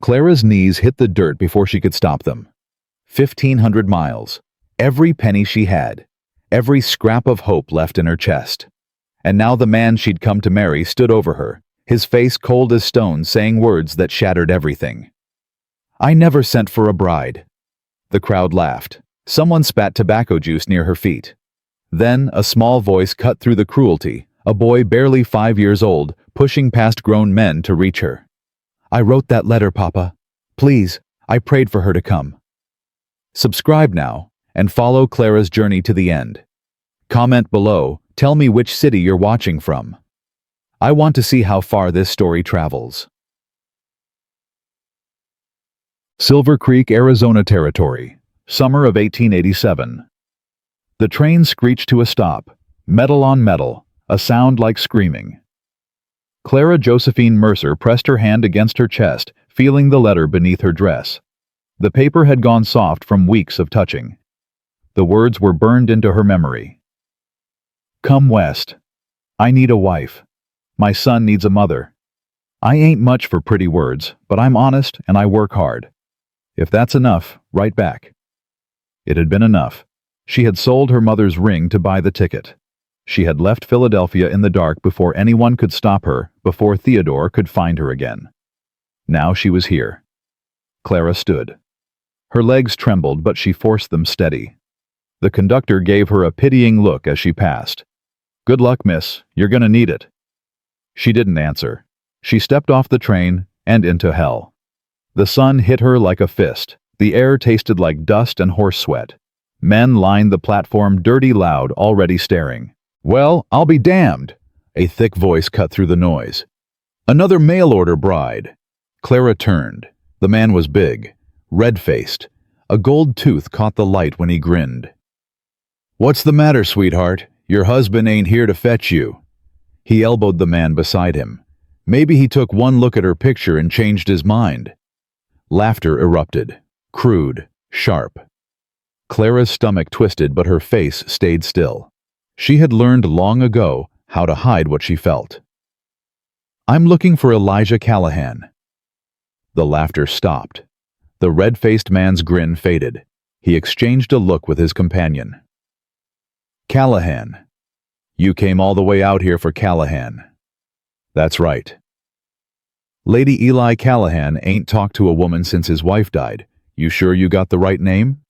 Clara's knees hit the dirt before she could stop them. 1,500 miles. Every penny she had. Every scrap of hope left in her chest. And now the man she'd come to marry stood over her, his face cold as stone, saying words that shattered everything. "I never sent for a bride." The crowd laughed. Someone spat tobacco juice near her feet. Then a small voice cut through the cruelty, a boy barely 5 years old, pushing past grown men to reach her. "I wrote that letter, Papa. Please, I prayed for her to come." Subscribe now and follow Clara's journey to the end. Comment below, tell me which city you're watching from. I want to see how far this story travels. Silver Creek, Arizona Territory, summer of 1887. The train screeched to a stop, metal on metal, a sound like screaming. Clara Josephine Mercer pressed her hand against her chest, feeling the letter beneath her dress. The paper had gone soft from weeks of touching. The words were burned into her memory. "Come west. I need a wife. My son needs a mother. I ain't much for pretty words, but I'm honest and I work hard. If that's enough, write back." It had been enough. She had sold her mother's ring to buy the ticket. She had left Philadelphia in the dark before anyone could stop her, before Theodore could find her again. Now she was here. Clara stood. Her legs trembled, but she forced them steady. The conductor gave her a pitying look as she passed. "Good luck, miss. You're gonna need it." She didn't answer. She stepped off the train and into hell. The sun hit her like a fist. The air tasted like dust and horse sweat. Men lined the platform, dirty, loud, already staring. "Well, I'll be damned!" A thick voice cut through the noise. "Another mail-order bride." Clara turned. The man was big, red-faced. A gold tooth caught the light when he grinned. "What's the matter, sweetheart? Your husband ain't here to fetch you." He elbowed the man beside him. Maybe he took one look at her picture and changed his mind. Laughter erupted, crude, sharp. Clara's stomach twisted, but her face stayed still. She had learned long ago how to hide what she felt. "I'm looking for Elijah Callahan." The laughter stopped. The red-faced man's grin faded. He exchanged a look with his companion. "Callahan. You came all the way out here for Callahan." "That's right." "Lady Eli Callahan ain't talked to a woman since his wife died. You sure you got the right name?"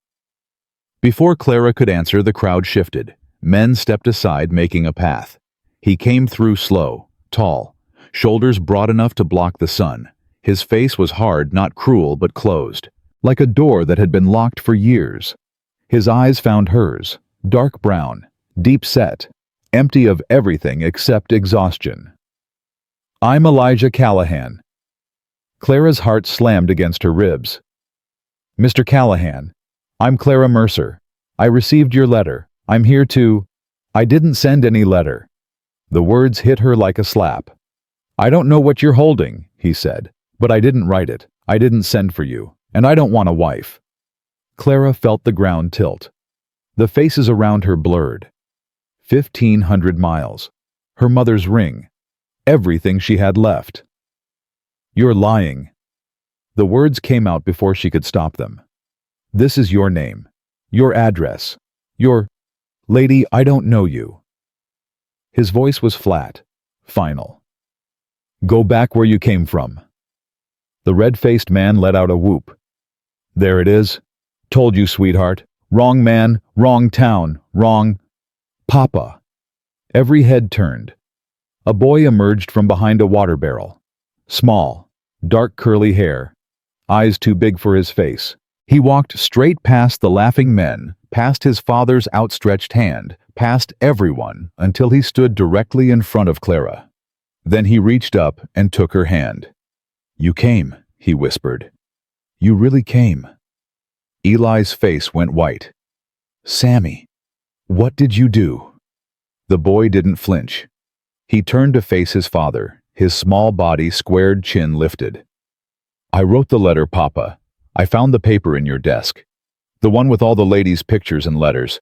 Before Clara could answer, the crowd shifted. Men stepped aside, making a path. He came through slow, tall, shoulders broad enough to block the sun. His face was hard, not cruel, but closed, like a door that had been locked for years. His eyes found hers, dark brown, deep-set, empty of everything except exhaustion. "I'm Elijah Callahan." Clara's heart slammed against her ribs. "Mr. Callahan, I'm Clara Mercer. I received your letter. I'm here to—" "I didn't send any letter." The words hit her like a slap. "I don't know what you're holding," he said, "but I didn't write it. I didn't send for you, and I don't want a wife." Clara felt the ground tilt. The faces around her blurred. 1,500 miles. Her mother's ring. Everything she had left. "You're lying." The words came out before she could stop them. "This is your name. Your address. Your— Lady, I don't know you." His voice was flat, final. "Go back where you came from." The red-faced man let out a whoop. "There it is. Told you, sweetheart. Wrong man, wrong town, wrong—" "Papa." Every head turned. A boy emerged from behind a water barrel. Small, dark curly hair, eyes too big for his face. He walked straight past the laughing men, past his father's outstretched hand, past everyone, until he stood directly in front of Clara. Then he reached up and took her hand. "You came," he whispered. "You really came." Eli's face went white. "Sammy, what did you do?" The boy didn't flinch. He turned to face his father, his small body, squared chin lifted. "I wrote the letter, Papa. I found the paper in your desk. The one with all the ladies' pictures and letters.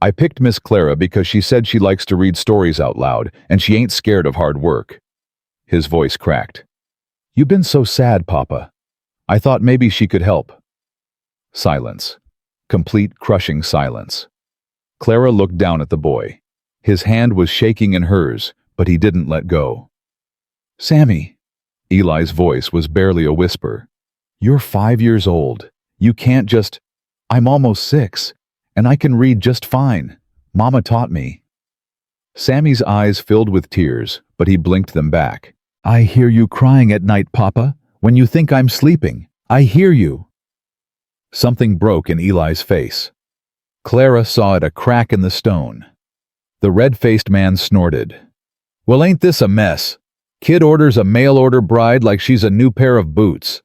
I picked Miss Clara because she said she likes to read stories out loud, and she ain't scared of hard work." His voice cracked. "You've been so sad, Papa. I thought maybe she could help. Silence. Complete crushing silence. Clara looked down at the boy. His hand was shaking in hers, but he didn't let go. Sammy. Eli's voice was barely a whisper. You're 5 years old. You can't just... I'm almost 6, and I can read just fine. Mama taught me. Sammy's eyes filled with tears, but he blinked them back. I hear you crying at night, Papa, when you think I'm sleeping. I hear you. Something broke in Eli's face. Clara saw it, a crack in the stone. The red-faced man snorted. Well, ain't this a mess? Kid orders a mail-order bride like she's a new pair of boots.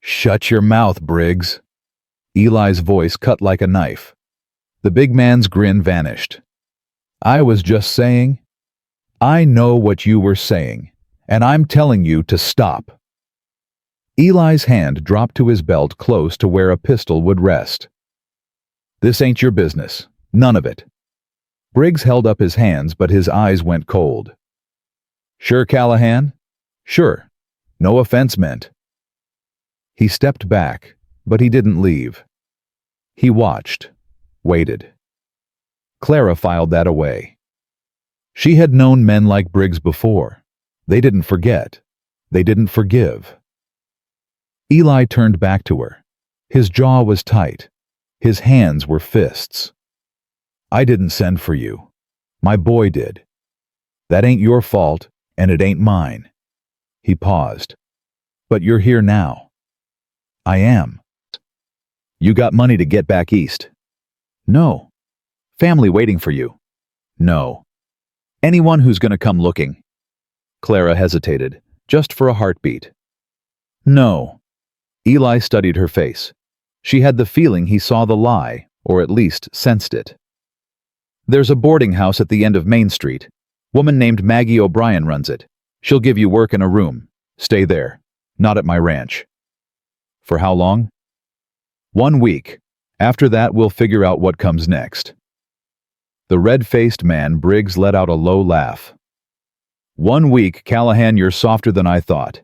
Shut your mouth, Briggs. Eli's voice cut like a knife. The big man's grin vanished. I was just saying. I know what you were saying, and I'm telling you to stop. Eli's hand dropped to his belt close to where a pistol would rest. This ain't your business. None of it. Briggs held up his hands, but his eyes went cold. Sure, Callahan? Sure. No offense meant. He stepped back, but he didn't leave. He watched, waited. Clara filed that away. She had known men like Briggs before. They didn't forget. They didn't forgive. Eli turned back to her. His jaw was tight. His hands were fists. I didn't send for you. My boy did. That ain't your fault, and it ain't mine. He paused. But you're here now. I am. You got money to get back east? No. Family waiting for you? No. Anyone who's gonna come looking? Clara hesitated, just for a heartbeat. No. Eli studied her face. She had the feeling he saw the lie, or at least sensed it. There's a boarding house at the end of Main Street. Woman named Maggie O'Brien runs it. She'll give you work in a room. Stay there. Not at my ranch. For how long? 1 week. After that, we'll figure out what comes next. The red-faced man, Briggs, let out a low laugh. 1 week, Callahan, you're softer than I thought.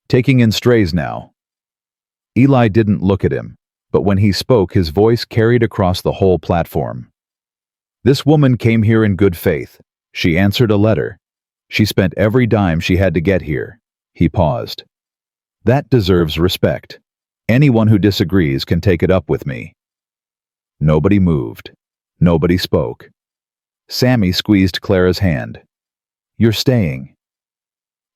Taking in strays now. Eli didn't look at him, but when he spoke, his voice carried across the whole platform. This woman came here in good faith. She answered a letter. She spent every dime she had to get here. He paused. That deserves respect. Anyone who disagrees can take it up with me. Nobody moved. Nobody spoke. Sammy squeezed Clara's hand. You're staying.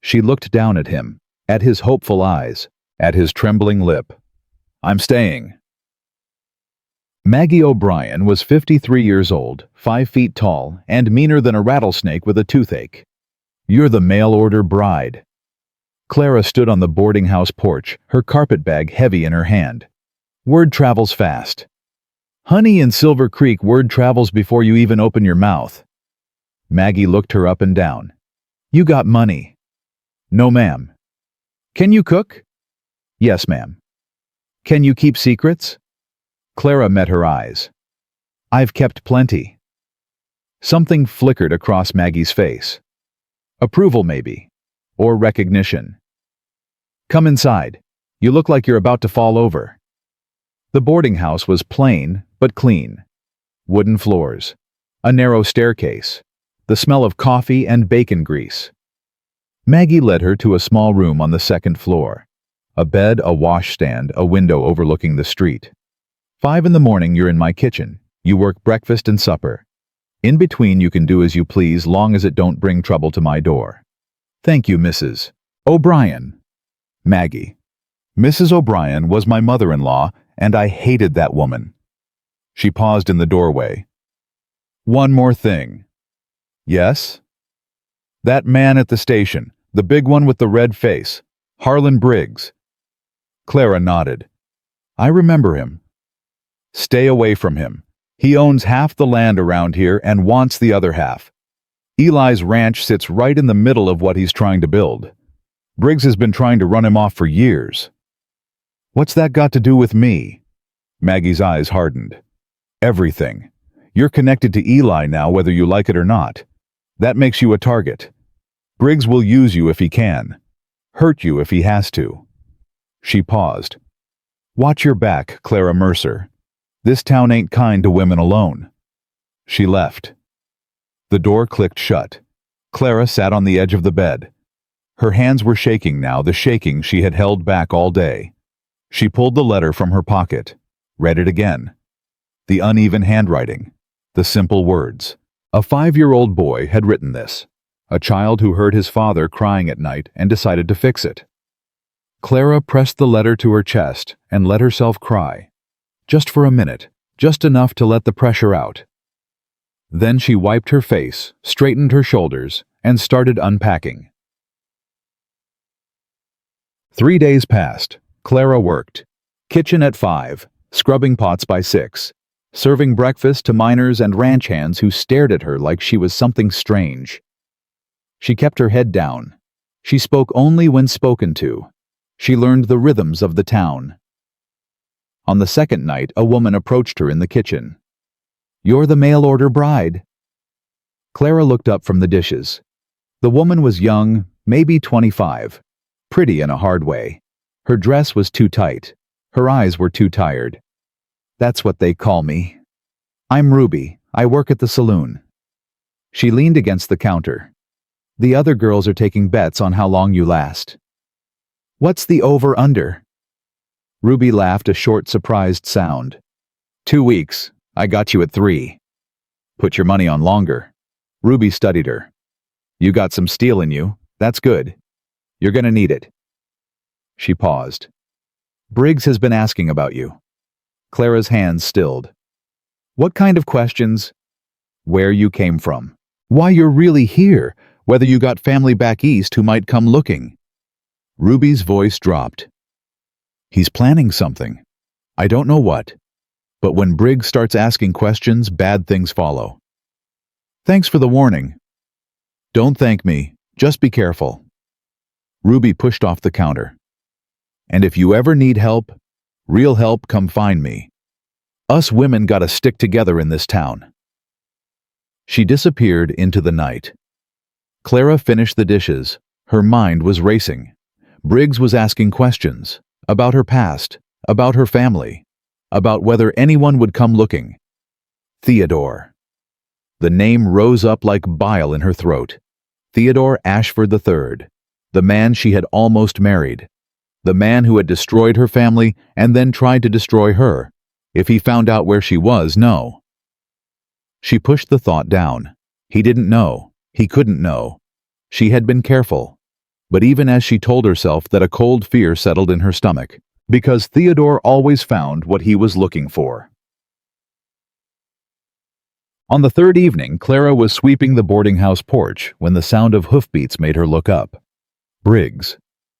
She looked down at him, at his hopeful eyes, at his trembling lip. I'm staying. Maggie O'Brien was 53 years old, 5 feet tall, and meaner than a rattlesnake with a toothache. You're the mail-order bride. Clara stood on the boarding house porch, her carpetbag heavy in her hand. Word travels fast. Honey, in Silver Creek, word travels before you even open your mouth. Maggie looked her up and down. You got money? No, ma'am. Can you cook? Yes, ma'am. Can you keep secrets? Clara met her eyes. I've kept plenty. Something flickered across Maggie's face. Approval, maybe. Or recognition. Come inside. You look like you're about to fall over. The boarding house was plain, but clean. Wooden floors. A narrow staircase. The smell of coffee and bacon grease. Maggie led her to a small room on the second floor. A bed, a washstand, a window overlooking the street. 5 in the morning, you're in my kitchen. You work breakfast and supper. In between, you can do as you please, long as it don't bring trouble to my door. Thank you, Mrs. O'Brien. Maggie. Mrs. O'Brien was my mother-in-law, and I hated that woman. She paused in the doorway. One more thing. Yes? That man at the station, the big one with the red face, Harlan Briggs. Clara nodded. I remember him. Stay away from him. He owns half the land around here and wants the other half. Eli's ranch sits right in the middle of what he's trying to build. Briggs has been trying to run him off for years. What's that got to do with me? Maggie's eyes hardened. Everything. You're connected to Eli now, whether you like it or not. That makes you a target. Briggs will use you if he can. Hurt you if he has to. She paused. "Watch your back, Clara Mercer. This town ain't kind to women alone." She left. The door clicked shut. Clara sat on the edge of the bed. Her hands were shaking now, the shaking she had held back all day. She pulled the letter from her pocket, read it again. The uneven handwriting, the simple words. A 5-year-old boy had written this. A child who heard his father crying at night and decided to fix it. Clara pressed the letter to her chest and let herself cry. Just for a minute, just enough to let the pressure out. Then she wiped her face, straightened her shoulders, and started unpacking. 3 days passed. Clara worked. Kitchen at 5, scrubbing pots by 6, serving breakfast to miners and ranch hands who stared at her like she was something strange. She kept her head down. She spoke only when spoken to. She learned the rhythms of the town. On the second night, a woman approached her in the kitchen. "You're the mail-order bride." Clara looked up from the dishes. The woman was young, maybe 25. Pretty in a hard way. Her dress was too tight. Her eyes were too tired. "That's what they call me. I'm Ruby. I work at the saloon." She leaned against the counter. "The other girls are taking bets on how long you last." "What's the over-under?" Ruby laughed a short, surprised sound. 2 weeks. I got you at 3. "Put your money on longer." Ruby studied her. "You got some steel in you. That's good. You're gonna need it." She paused. "Briggs has been asking about you." Clara's hands stilled. "What kind of questions?" "Where you came from. Why you're really here. Whether you got family back east who might come looking." Ruby's voice dropped. "He's planning something. I don't know what. But when Briggs starts asking questions, bad things follow." "Thanks for the warning." "Don't thank me. Just be careful." Ruby pushed off the counter. "And if you ever need help, real help, come find me. Us women gotta stick together in this town." She disappeared into the night. Clara finished the dishes. Her mind was racing. Briggs was asking questions about her past, about her family, about whether anyone would come looking. Theodore. The name rose up like bile in her throat. Theodore Ashford III, the man she had almost married, the man who had destroyed her family and then tried to destroy her. If he found out where she was, no. She pushed the thought down. He didn't know. He couldn't know. She had been careful. But even as she told herself that, a cold fear settled in her stomach, because Theodore always found what he was looking for. On the third evening, Clara was sweeping the boarding house porch when the sound of hoofbeats made her look up. Briggs.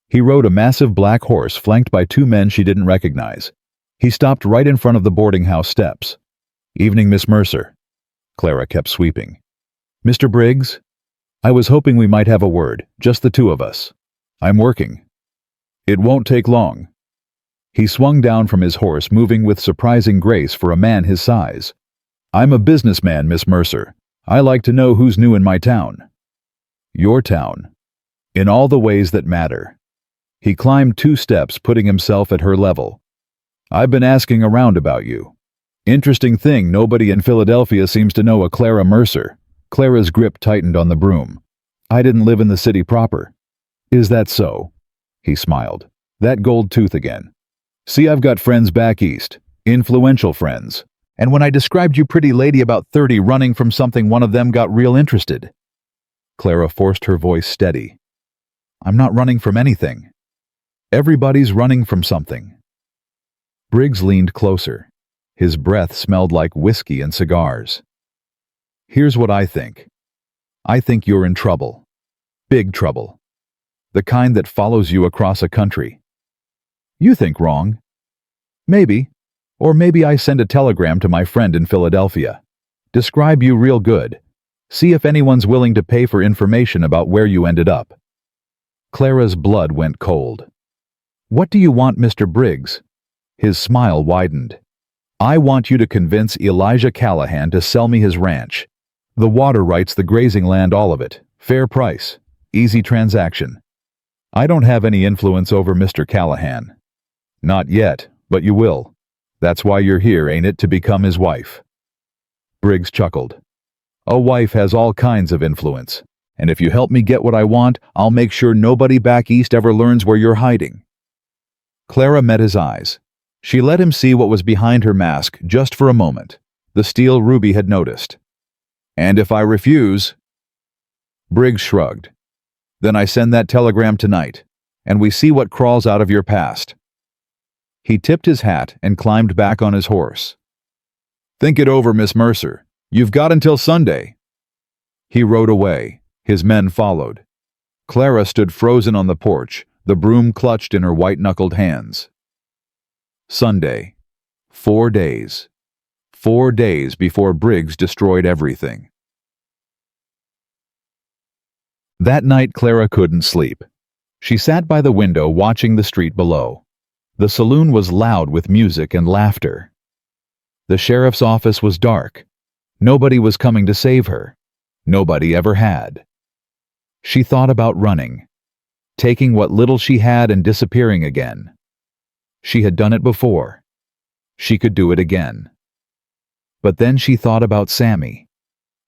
He rode a massive black horse flanked by 2 men she didn't recognize. He stopped right in front of the boarding house steps. "Evening, Miss Mercer." Clara kept sweeping. "Mr. Briggs? I was hoping we might have a word, just the 2 of us. I'm working." "It won't take long." He swung down from his horse, moving with surprising grace for a man his size. "I'm a businessman, Miss Mercer. I like to know who's new in my town." "Your town. In all the ways that matter." He climbed 2 steps, putting himself at her level. "I've been asking around about you. Interesting thing, nobody in Philadelphia seems to know a Clara Mercer." Clara's grip tightened on the broom. "I didn't live in the city proper." "Is that so?" He smiled. "That gold tooth again. See, I've got friends back east. Influential friends. And when I described you pretty lady about 30 running from something, one of them got real interested." Clara forced her voice steady. "I'm not running from anything. Everybody's running from something." Briggs leaned closer. His breath smelled like whiskey and cigars. "Here's what I think. I think you're in trouble. Big trouble. The kind that follows you across a country." "You think wrong." "Maybe. Or maybe I send a telegram to my friend in Philadelphia. Describe you real good. See if anyone's willing to pay for information about where you ended up." Clara's blood went cold. "What do you want, Mr. Briggs?" His smile widened. "I want you to convince Elijah Callahan to sell me his ranch. The water rights, the grazing land, all of it. Fair price. Easy transaction. I don't have any influence over Mr. Callahan." Not yet, but you will. That's why you're here, ain't it, to become his wife? Briggs chuckled. A wife has all kinds of influence, and if you help me get what I want, I'll make sure nobody back east ever learns where you're hiding. Clara met his eyes. She let him see what was behind her mask just for a moment, the steel Ruby had noticed. And if I refuse? Briggs shrugged. Then I send that telegram tonight, and we see what crawls out of your past. He tipped his hat and climbed back on his horse. Think it over, Miss Mercer. You've got until Sunday. He rode away. His men followed. Clara stood frozen on the porch, the broom clutched in her white-knuckled hands. Sunday. 4 days. 4 days before Briggs destroyed everything. That night Clara couldn't sleep. She sat by the window watching the street below. The saloon was loud with music and laughter. The sheriff's office was dark. Nobody was coming to save her. Nobody ever had. She thought about running, taking what little she had and disappearing again. She had done it before. She could do it again. But then she thought about Sammy,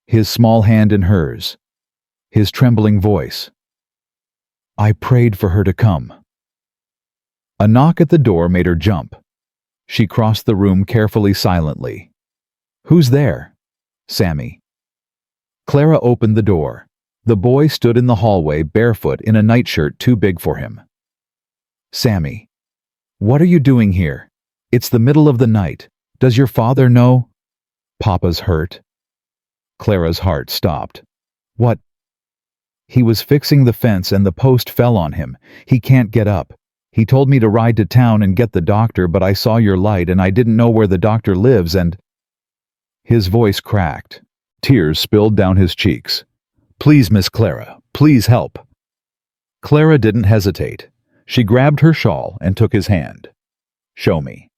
his small hand in hers, his trembling voice. I prayed for her to come. A knock at the door made her jump. She crossed the room carefully, silently. Who's there? Sammy. Clara opened the door. The boy stood in the hallway barefoot in a nightshirt too big for him. Sammy. What are you doing here? It's the middle of the night. Does your father know? Papa's hurt. Clara's heart stopped. What? He was fixing the fence and the post fell on him. He can't get up. He told me to ride to town and get the doctor, but I saw your light and I didn't know where the doctor lives and... His voice cracked. Tears spilled down his cheeks. Please, Miss Clara, please help. Clara didn't hesitate. She grabbed her shawl and took his hand. Show me.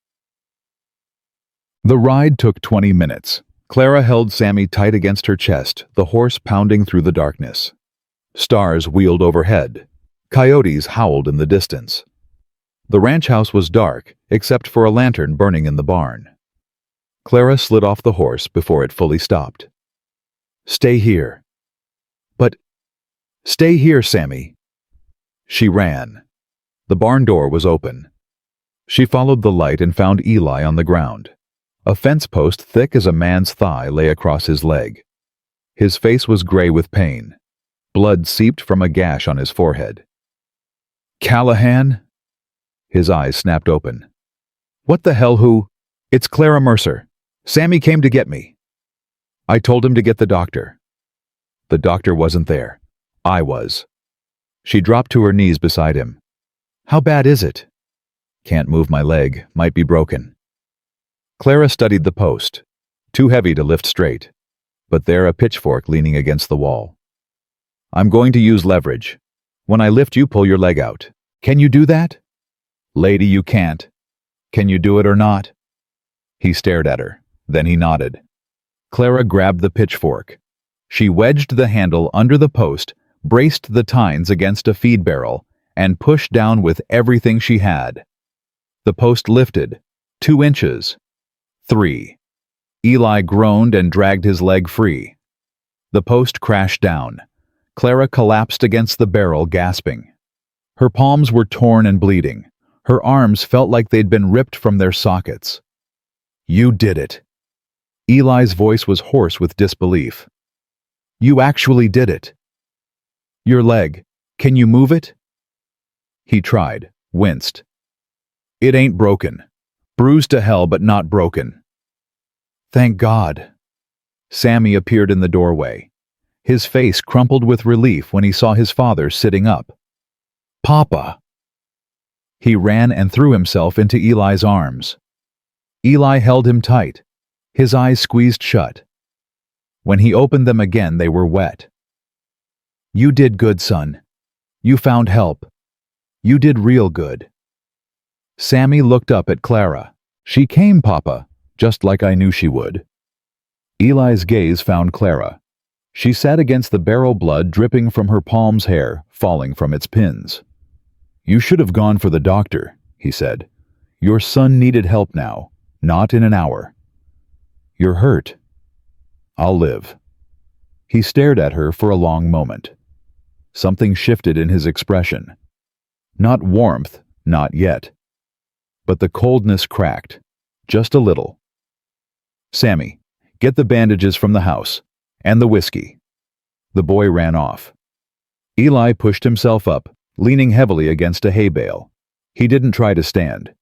The ride took 20 minutes. Clara held Sammy tight against her chest, the horse pounding through the darkness. Stars wheeled overhead. Coyotes howled in the distance. The ranch house was dark, except for a lantern burning in the barn. Clara slid off the horse before it fully stopped. Stay here. But... Stay here, Sammy. She ran. The barn door was open. She followed the light and found Eli on the ground. A fence post thick as a man's thigh lay across his leg. His face was gray with pain. Blood seeped from a gash on his forehead. Callahan? His eyes snapped open. What the hell, who? It's Clara Mercer. Sammy came to get me. I told him to get the doctor. The doctor wasn't there. I was. She dropped to her knees beside him. How bad is it? Can't move my leg. Might be broken. Clara studied the post. Too heavy to lift straight. But there a pitchfork leaning against the wall. I'm going to use leverage. When I lift you, pull your leg out. Can you do that? Lady, you can't. Can you do it or not? He stared at her. Then he nodded. Clara grabbed the pitchfork. She wedged the handle under the post, braced the tines against a feed barrel, and pushed down with everything she had. The post lifted. 2 inches. 3. Eli groaned and dragged his leg free. The post crashed down. Clara collapsed against the barrel, gasping. Her palms were torn and bleeding. Her arms felt like they'd been ripped from their sockets. You did it. Eli's voice was hoarse with disbelief. You actually did it. Your leg. Can you move it? He tried, winced. It ain't broken. Bruised to hell, but not broken. Thank God. Sammy appeared in the doorway. His face crumpled with relief when he saw his father sitting up. Papa! He ran and threw himself into Eli's arms. Eli held him tight. His eyes squeezed shut. When he opened them again, they were wet. You did good, son. You found help. You did real good. Sammy looked up at Clara. She came, Papa, just like I knew she would. Eli's gaze found Clara. She sat against the barrel, blood dripping from her palm's hair, falling from its pins. You should have gone for the doctor, he said. Your son needed help now, not in an hour. You're hurt. I'll live. He stared at her for a long moment. Something shifted in his expression. Not warmth, not yet. But the coldness cracked, just a little. Sammy, get the bandages from the house, and the whiskey. The boy ran off. Eli pushed himself up, leaning heavily against a hay bale. He didn't try to stand.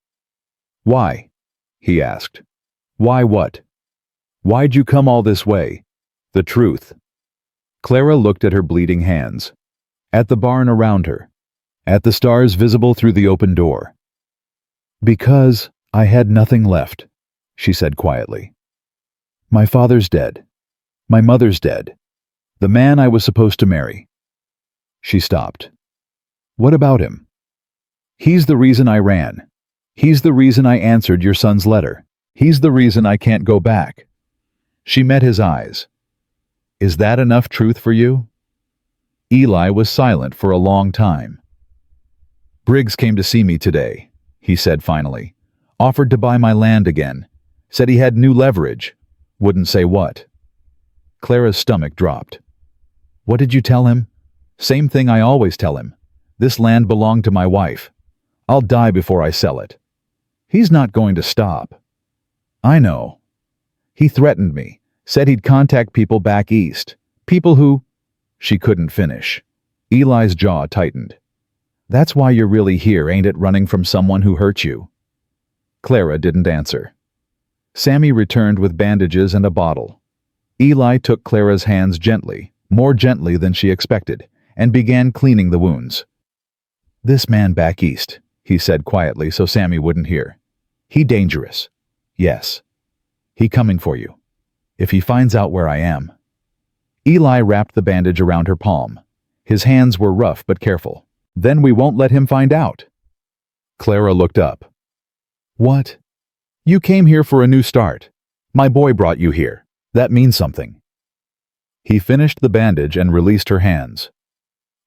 Why? He asked. Why what? Why'd you come all this way? The truth. Clara looked at her bleeding hands, at the barn around her, at the stars visible through the open door. Because I had nothing left, she said quietly. My father's dead. My mother's dead. The man I was supposed to marry. She stopped. What about him? He's the reason I ran. He's the reason I answered your son's letter. He's the reason I can't go back. She met his eyes. Is that enough truth for you? Eli was silent for a long time. Briggs came to see me today, he said finally. Offered to buy my land again. Said he had new leverage. Wouldn't say what. Clara's stomach dropped. What did you tell him? Same thing I always tell him. This land belonged to my wife. I'll die before I sell it. He's not going to stop. I know. He threatened me. Said he'd contact people back east. People who... She couldn't finish. Eli's jaw tightened. That's why you're really here, ain't it, running from someone who hurt you? Clara didn't answer. Sammy returned with bandages and a bottle. Eli took Clara's hands gently, more gently than she expected, and began cleaning the wounds. This man back east, he said quietly so Sammy wouldn't hear. He dangerous. Yes. He coming for you. If he finds out where I am. Eli wrapped the bandage around her palm. His hands were rough but careful. Then we won't let him find out. Clara looked up. What? You came here for a new start. My boy brought you here. That means something. He finished the bandage and released her hands.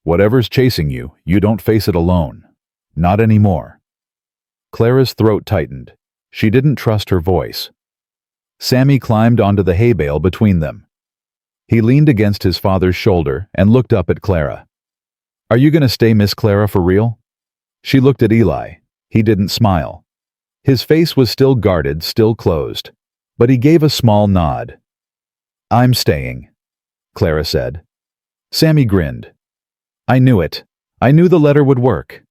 Whatever's chasing you, you don't face it alone. Not anymore. Clara's throat tightened. She didn't trust her voice. Sammy climbed onto the hay bale between them. He leaned against his father's shoulder and looked up at Clara. Are you going to stay Miss Clara for real? She looked at Eli. He didn't smile. His face was still guarded, still closed. But he gave a small nod. I'm staying, Clara said. Sammy grinned. I knew it. I knew the letter would work.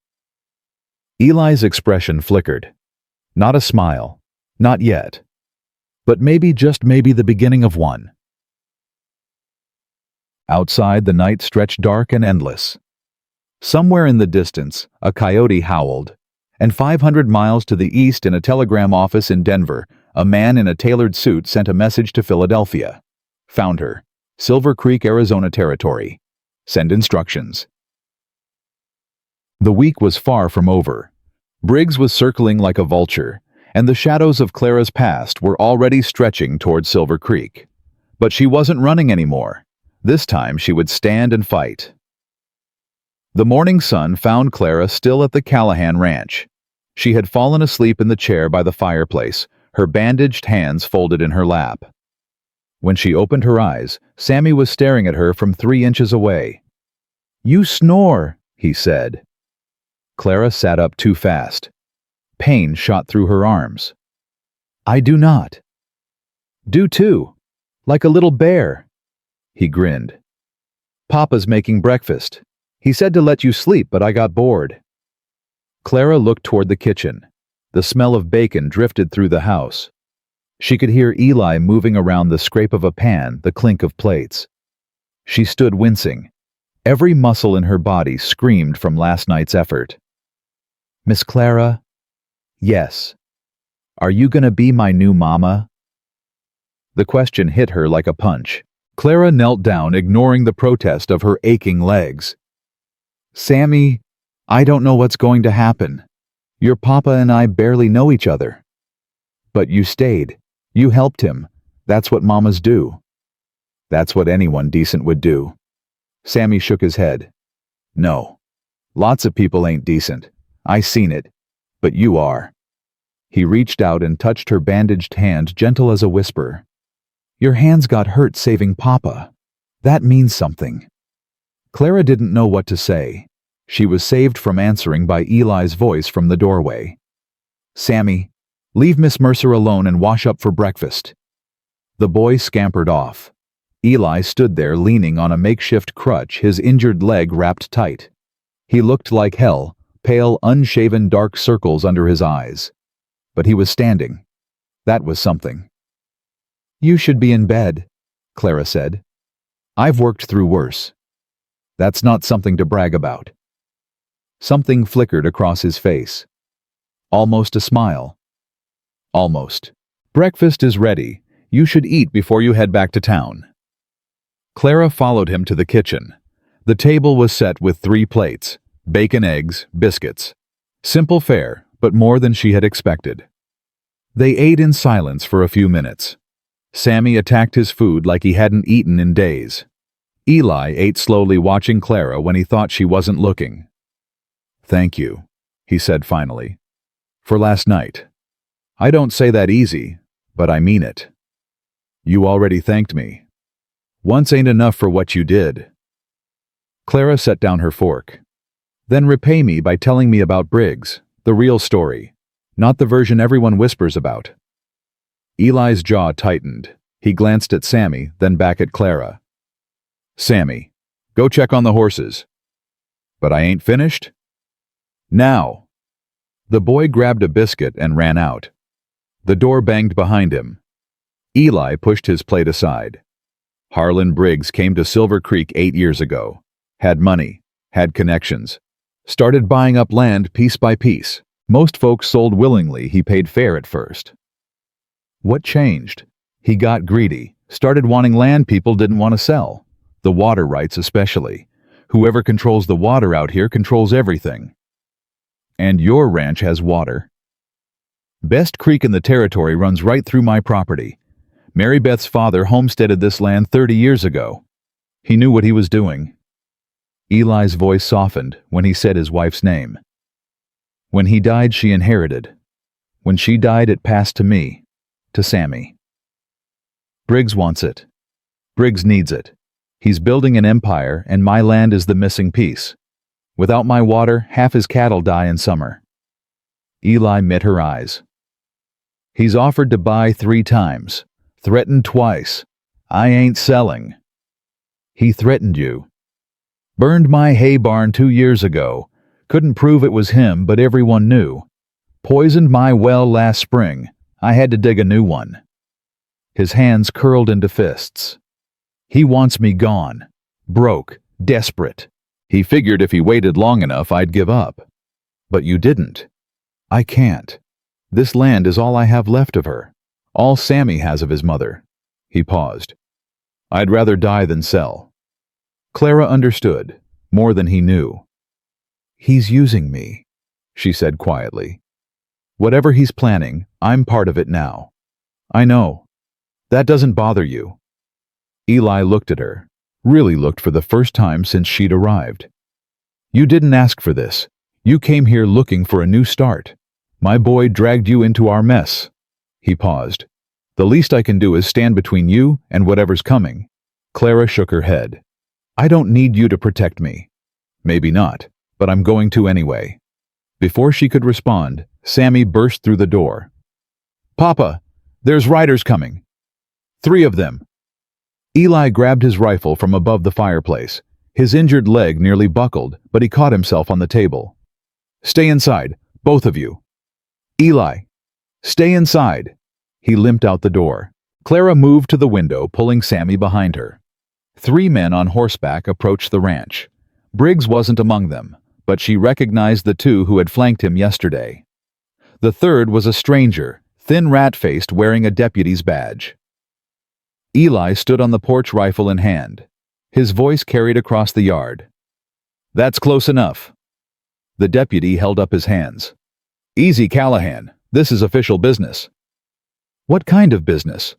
Eli's expression flickered. Not a smile. Not yet. But maybe, just maybe, the beginning of one. Outside, the night stretched dark and endless. Somewhere in the distance, a coyote howled, and 500 miles to the east in a telegram office in Denver, a man in a tailored suit sent a message to Philadelphia. Found her. Silver Creek, Arizona territory. Send instructions. The week was far from over. Briggs was circling like a vulture, and the shadows of Clara's past were already stretching toward Silver Creek. But she wasn't running anymore. This time she would stand and fight. The morning sun found Clara still at the Callahan Ranch. She had fallen asleep in the chair by the fireplace, her bandaged hands folded in her lap. When she opened her eyes, Sammy was staring at her from 3 inches away. You snore, he said. Clara sat up too fast. Pain shot through her arms. I do not. Do too. Like a little bear. He grinned. Papa's making breakfast. He said to let you sleep, but I got bored. Clara looked toward the kitchen. The smell of bacon drifted through the house. She could hear Eli moving around the scrape of a pan, the clink of plates. She stood wincing. Every muscle in her body screamed from last night's effort. Miss Clara? Yes. Are you gonna be my new mama? The question hit her like a punch. Clara knelt down, ignoring the protest of her aching legs. Sammy, I don't know what's going to happen. Your papa and I barely know each other. But you stayed. You helped him. That's what mamas do. That's what anyone decent would do. Sammy shook his head. No. Lots of people ain't decent. I seen it. But you are. He reached out and touched her bandaged hand, gentle as a whisper. "Your hands got hurt saving Papa. That means something." Clara didn't know what to say. She was saved from answering by Eli's voice from the doorway. "Sammy, leave Miss Mercer alone and wash up for breakfast." The boy scampered off. Eli stood there leaning on a makeshift crutch, his injured leg wrapped tight. He looked like hell, pale, unshaven, dark circles under his eyes. But he was standing. That was something. "You should be in bed," Clara said. "I've worked through worse." "That's not something to brag about." Something flickered across his face. Almost a smile. "Almost. Breakfast is ready. You should eat before you head back to town." Clara followed him to the kitchen. The table was set with 3 plates, bacon, eggs, biscuits. Simple fare, but more than she had expected. They ate in silence for a few minutes. Sammy attacked his food like he hadn't eaten in days. Eli ate slowly, watching Clara when he thought she wasn't looking. "Thank you," he said finally, "for last night. I don't say that easy, but I mean it." "You already thanked me. Once ain't enough for what you did." Clara set down her fork. "Then repay me by telling me about Briggs, the real story, not the version everyone whispers about." Eli's jaw tightened. He glanced at Sammy, then back at Clara. "Sammy, go check on the horses." "But I ain't finished." "Now." The boy grabbed a biscuit and ran out. The door banged behind him. Eli pushed his plate aside. Harlan Briggs came to Silver Creek 8 years ago. Had money, had connections. Started buying up land piece by piece. Most folks sold willingly, he paid fair at first. What changed? He got greedy, started wanting land people didn't want to sell. The water rights especially. Whoever controls the water out here controls everything. And your ranch has water. Best Creek in the territory runs right through my property. Mary Beth's father homesteaded this land 30 years ago. He knew what he was doing. Eli's voice softened when he said his wife's name. When he died, she inherited. When she died, it passed to me, to Sammy. Briggs wants it. Briggs needs it. He's building an empire, and my land is the missing piece. Without my water, half his cattle die in summer. Eli met her eyes. He's offered to buy 3 times. Threatened twice. I ain't selling. He threatened you. Burned my hay barn 2 years ago. Couldn't prove it was him, but everyone knew. Poisoned my well last spring. I had to dig a new one. His hands curled into fists. He wants me gone. Broke. Desperate. He figured if he waited long enough, I'd give up. But you didn't. I can't. This land is all I have left of her. All Sammy has of his mother. He paused. I'd rather die than sell. Clara understood, more than he knew. He's using me, she said quietly. Whatever he's planning, I'm part of it now. I know. That doesn't bother you. Eli looked at her, really looked for the first time since she'd arrived. You didn't ask for this. You came here looking for a new start. My boy dragged you into our mess. He paused. The least I can do is stand between you and whatever's coming. Clara shook her head. I don't need you to protect me. Maybe not, but I'm going to anyway. Before she could respond, Sammy burst through the door. Papa, there's riders coming. 3 of them. Eli grabbed his rifle from above the fireplace. His injured leg nearly buckled, but he caught himself on the table. Stay inside, both of you. Eli, stay inside. He limped out the door. Clara moved to the window, pulling Sammy behind her. 3 men on horseback approached the ranch. Briggs wasn't among them, but she recognized the 2 who had flanked him yesterday. The 3rd was a stranger, thin, rat-faced, wearing a deputy's badge. Eli stood on the porch, rifle in hand. His voice carried across the yard. That's close enough. The deputy held up his hands. Easy, Callahan. This is official business. What kind of business?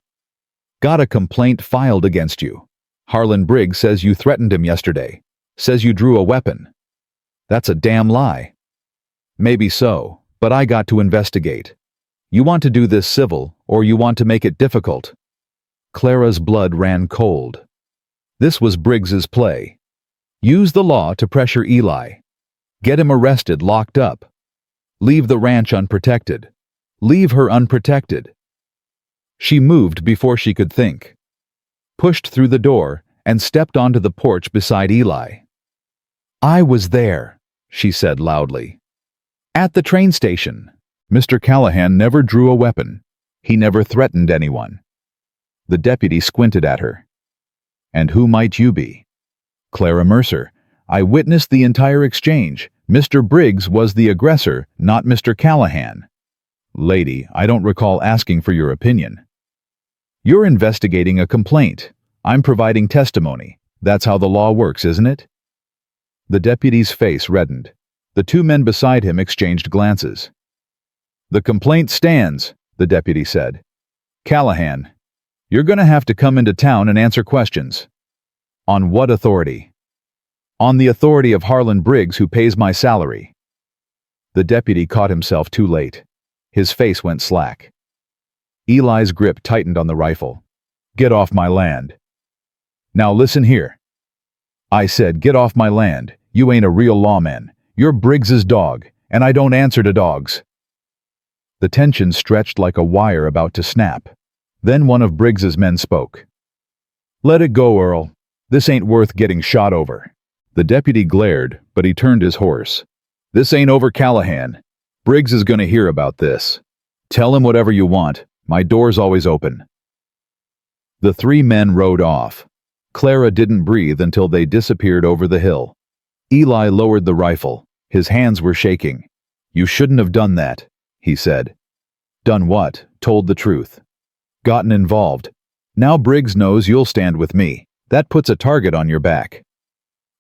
Got a complaint filed against you. Harlan Briggs says you threatened him yesterday. Says you drew a weapon. That's a damn lie. Maybe so, but I got to investigate. You want to do this civil, or you want to make it difficult? Clara's blood ran cold. This was Briggs's play. Use the law to pressure Eli. Get him arrested, locked up. Leave the ranch unprotected. Leave her unprotected. She moved before she could think, pushed through the door, and stepped onto the porch beside Eli. I was there, she said loudly. At the train station. Mr. Callahan never drew a weapon. He never threatened anyone. The deputy squinted at her. And who might you be? Clara Mercer. I witnessed the entire exchange. Mr. Briggs was the aggressor, not Mr. Callahan. Lady, I don't recall asking for your opinion. You're investigating a complaint. I'm providing testimony. That's how the law works, isn't it? The deputy's face reddened. The two men beside him exchanged glances. The complaint stands, the deputy said. Callahan, you're going to have to come into town and answer questions. On what authority? On the authority of Harlan Briggs, who pays my salary. The deputy caught himself too late. His face went slack. Eli's grip tightened on the rifle. Get off my land. Now listen here. I said, get off my land. You ain't a real lawman. You're Briggs's dog, and I don't answer to dogs. The tension stretched like a wire about to snap. Then one of Briggs's men spoke. Let it go, Earl. This ain't worth getting shot over. The deputy glared, but he turned his horse. This ain't over, Callahan. Briggs is gonna hear about this. Tell him whatever you want. My door's always open. The three men rode off. Clara didn't breathe until they disappeared over the hill. Eli lowered the rifle. His hands were shaking. You shouldn't have done that, he said. Done what? Told the truth. Gotten involved. Now Briggs knows you'll stand with me. That puts a target on your back.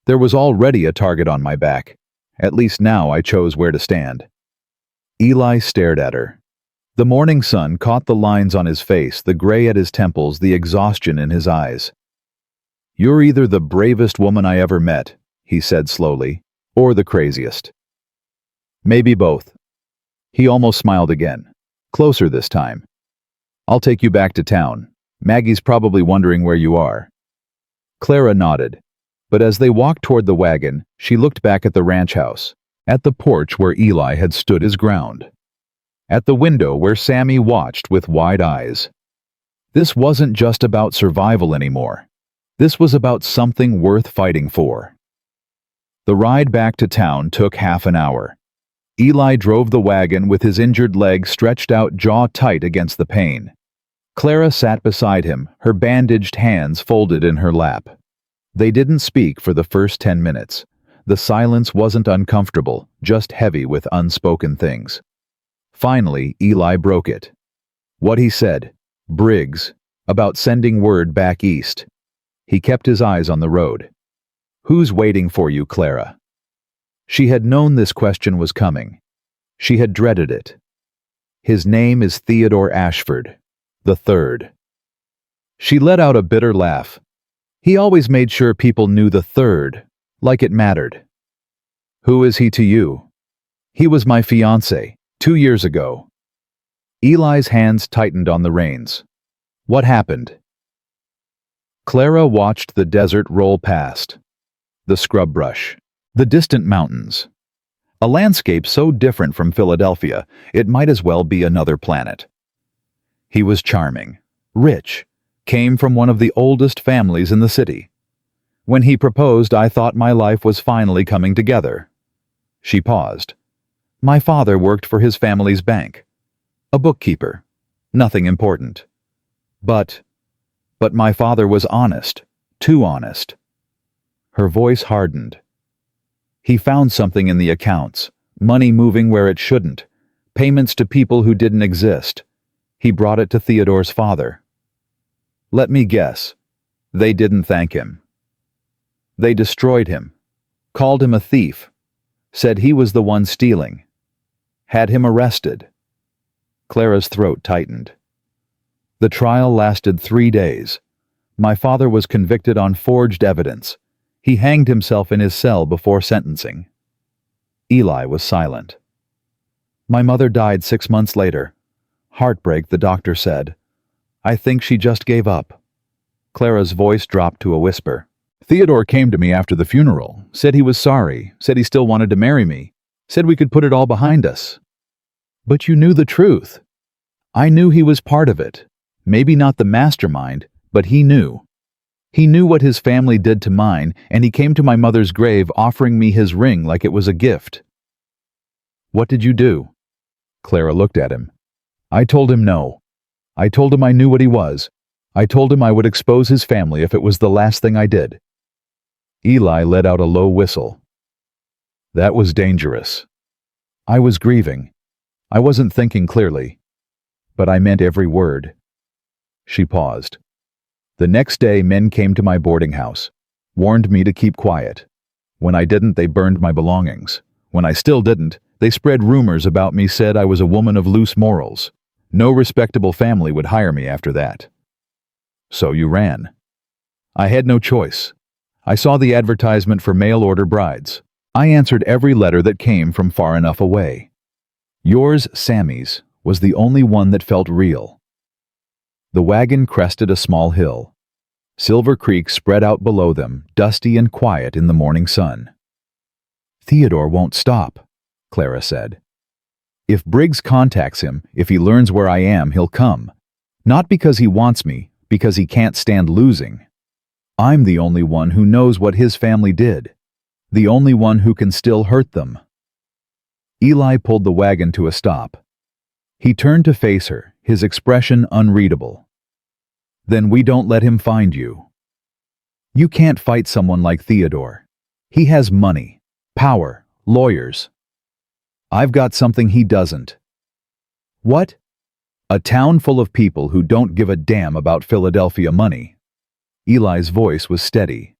There was already a target on my back. At least now I chose where to stand. Eli stared at her. The morning sun caught the lines on his face, the gray at his temples, the exhaustion in his eyes. You're either the bravest woman I ever met, he said slowly, or the craziest. Maybe both. He almost smiled again. Closer this time. I'll take you back to town. Maggie's probably wondering where you are. Clara nodded, but as they walked toward the wagon, she looked back at the ranch house, at the porch where Eli had stood his ground, at the window where Sammy watched with wide eyes. This wasn't just about survival anymore. This was about something worth fighting for. The ride back to town took half an hour. Eli drove the wagon with his injured leg stretched out jaw tight against the pane. Clara sat beside him, her bandaged hands folded in her lap. They didn't speak for the first 10 minutes. The silence wasn't uncomfortable, just heavy with unspoken things. Finally, Eli broke it. What he said, Briggs, about sending word back east. He kept his eyes on the road. Who's waiting for you, Clara? She had known this question was coming. She had dreaded it. His name is Theodore Ashford, the third. She let out a bitter laugh. He always made sure people knew the third, like it mattered. Who is he to you? He was my fiancé, 2 years ago. Eli's hands tightened on the reins. What happened? Clara watched the desert roll past. The scrub brush. The distant mountains. A landscape so different from Philadelphia, it might as well be another planet. He was charming, rich, came from one of the oldest families in the city. When he proposed, I thought my life was finally coming together. She paused. My father worked for his family's bank. A bookkeeper. Nothing important. But my father was honest, too honest. Her voice hardened. He found something in the accounts, money moving where it shouldn't, payments to people who didn't exist. He brought it to Theodore's father. Let me guess. They didn't thank him. They destroyed him, called him a thief, said he was the one stealing, had him arrested. Clara's throat tightened. The trial lasted 3 days. My father was convicted on forged evidence. He hanged himself in his cell before sentencing. Eli was silent. My mother died 6 months later. Heartbreak, the doctor said. I think she just gave up. Clara's voice dropped to a whisper. Theodore came to me after the funeral, said he was sorry, said he still wanted to marry me, said we could put it all behind us. But you knew the truth. I knew he was part of it. Maybe not the mastermind, but he knew. He knew what his family did to mine, and he came to my mother's grave offering me his ring like it was a gift. What did you do? Clara looked at him. I told him no. I told him I knew what he was. I told him I would expose his family if it was the last thing I did. Eli let out a low whistle. That was dangerous. I was grieving. I wasn't thinking clearly. But I meant every word. She paused. The next day, men came to my boarding house, warned me to keep quiet. When I didn't, they burned my belongings. When I still didn't, they spread rumors about me, said I was a woman of loose morals. No respectable family would hire me after that. So you ran. I had no choice. I saw the advertisement for mail-order brides. I answered every letter that came from far enough away. Yours, Sammy's, was the only one that felt real. The wagon crested a small hill. Silver Creek spread out below them, dusty and quiet in the morning sun. Theodore won't stop, Clara said. If Briggs contacts him, if he learns where I am, he'll come. Not because he wants me, because he can't stand losing. I'm the only one who knows what his family did. The only one who can still hurt them. Eli pulled the wagon to a stop. He turned to face her, his expression unreadable. Then we don't let him find you. You can't fight someone like Theodore. He has money, power, lawyers. I've got something he doesn't. What? A town full of people who don't give a damn about Philadelphia money. Eli's voice was steady.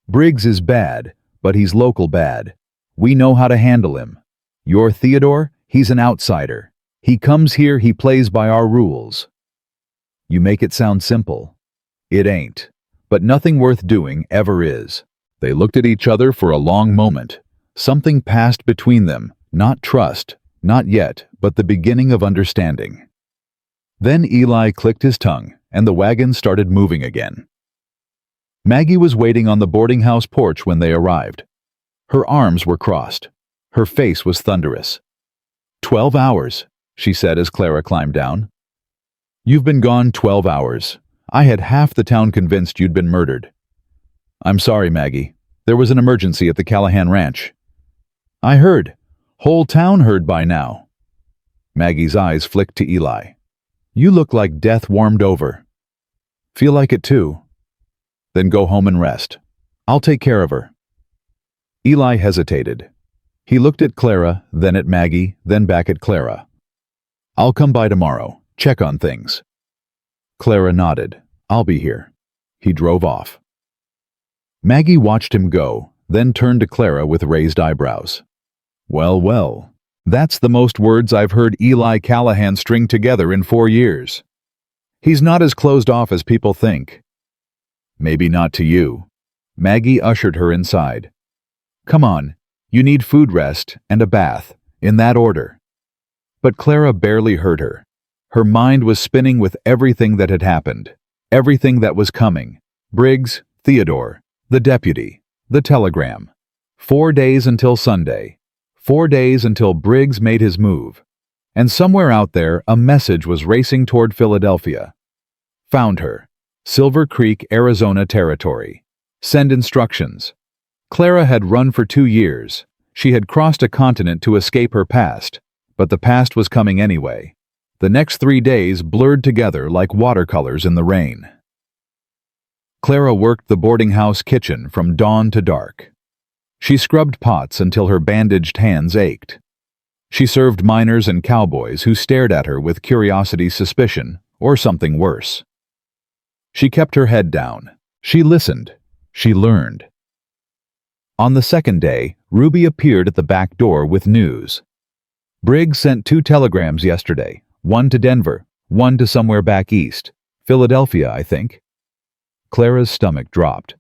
Briggs is bad, but he's local bad. We know how to handle him. You're Theodore, he's an outsider. He comes here, he plays by our rules. You make it sound simple. It ain't. But nothing worth doing ever is. They looked at each other for a long moment. Something passed between them, not trust, not yet, but the beginning of understanding. Then Eli clicked his tongue, and the wagon started moving again. Maggie was waiting on the boarding house porch when they arrived. Her arms were crossed. Her face was thunderous. 12 hours, she said as Clara climbed down. You've been gone 12 hours. I had half the town convinced you'd been murdered. I'm sorry, Maggie. There was an emergency at the Callahan Ranch. I heard. Whole town heard by now. Maggie's eyes flicked to Eli. You look like death warmed over. Feel like it too. Then go home and rest. I'll take care of her. Eli hesitated. He looked at Clara, then at Maggie, then back at Clara. I'll come by tomorrow. Check on things. Clara nodded. I'll be here. He drove off. Maggie watched him go, then turned to Clara with raised eyebrows. Well, well, that's the most words I've heard Eli Callahan string together in 4 years. He's not as closed off as people think. Maybe not to you. Maggie ushered her inside. Come on, you need food rest and a bath, in that order. But Clara barely heard her. Her mind was spinning with everything that had happened, everything that was coming. Briggs, Theodore, the deputy, the telegram. 4 days until Sunday. 4 days until Briggs made his move. And somewhere out there, a message was racing toward Philadelphia. Found her. Silver Creek, Arizona territory. Send instructions. Clara had run for 2 years. She had crossed a continent to escape her past, but the past was coming anyway. The next 3 days blurred together like watercolors in the rain. Clara worked the boarding house kitchen from dawn to dark. She scrubbed pots until her bandaged hands ached. She served miners and cowboys who stared at her with curiosity, suspicion, or something worse. She kept her head down. She listened. She learned. On the second day, Ruby appeared at the back door with news. Briggs sent 2 telegrams yesterday, one to Denver, one to somewhere back east. Philadelphia, I think. Clara's stomach dropped.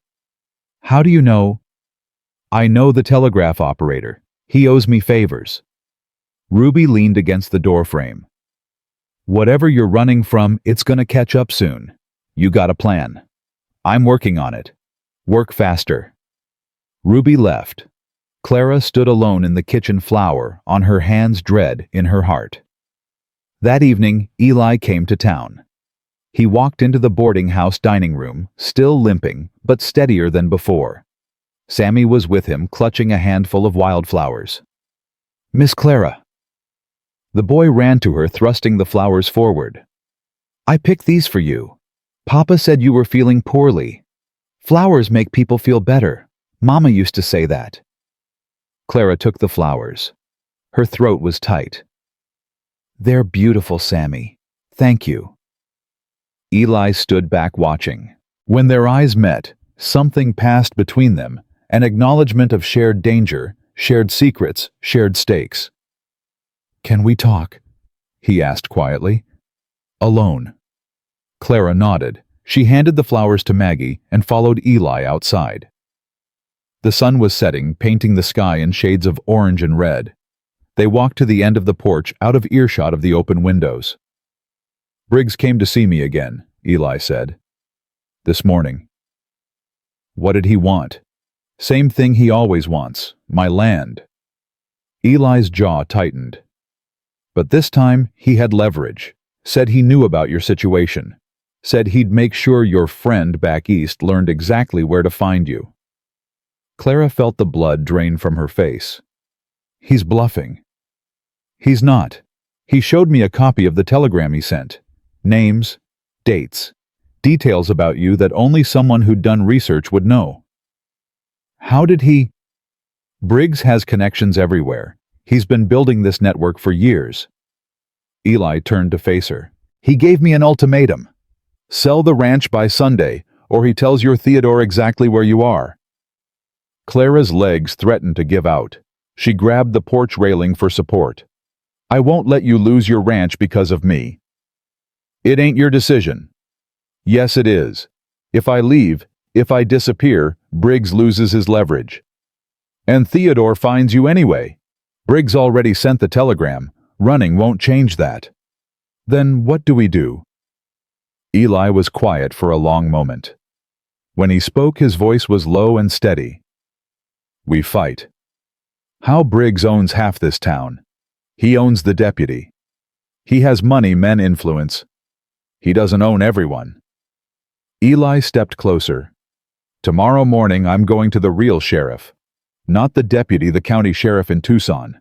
How do you know? I know the telegraph operator. He owes me favors. Ruby leaned against the doorframe. Whatever you're running from, it's gonna catch up soon. You got a plan. I'm working on it. Work faster. Ruby left. Clara stood alone in the kitchen floor, on her hands, dread in her heart. That evening, Eli came to town. He walked into the boarding house dining room, still limping, but steadier than before. Sammy was with him, clutching a handful of wildflowers. "Miss Clara." The boy ran to her, thrusting the flowers forward. "I picked these for you. Papa said you were feeling poorly. Flowers make people feel better. Mama used to say that." Clara took the flowers. Her throat was tight. "They're beautiful, Sammy. Thank you." Eli stood back watching. When their eyes met, something passed between them, an acknowledgement of shared danger, shared secrets, shared stakes. "Can we talk?" he asked quietly. "Alone." Clara nodded. She handed the flowers to Maggie and followed Eli outside. The sun was setting, painting the sky in shades of orange and red. They walked to the end of the porch, out of earshot of the open windows. "Briggs came to see me again," Eli said. "This morning." "What did he want?" "Same thing he always wants, my land." Eli's jaw tightened. "But this time he had leverage. Said he knew about your situation. Said he'd make sure your friend back east learned exactly where to find you." Clara felt the blood drain from her face. "He's bluffing." "He's not. He showed me a copy of the telegram he sent. Names, dates, details about you that only someone who'd done research would know." "How did he—" "Briggs has connections everywhere. He's been building this network for years." Eli turned to face her. "He gave me an ultimatum. Sell the ranch by Sunday, or he tells your Theodore exactly where you are." Clara's legs threatened to give out. She grabbed the porch railing for support. "I won't let you lose your ranch because of me." "It ain't your decision." "Yes, it is. If I leave, if I disappear, Briggs loses his leverage. And Theodore finds you anyway. Briggs already sent the telegram. Running won't change that." "Then what do we do?" Eli was quiet for a long moment. When he spoke, his voice was low and steady. "We fight. How Briggs owns half this town. He owns the deputy. He has money, men, influence. He doesn't own everyone." Eli stepped closer. "Tomorrow morning I'm going to the real sheriff. Not the deputy, the county sheriff in Tucson.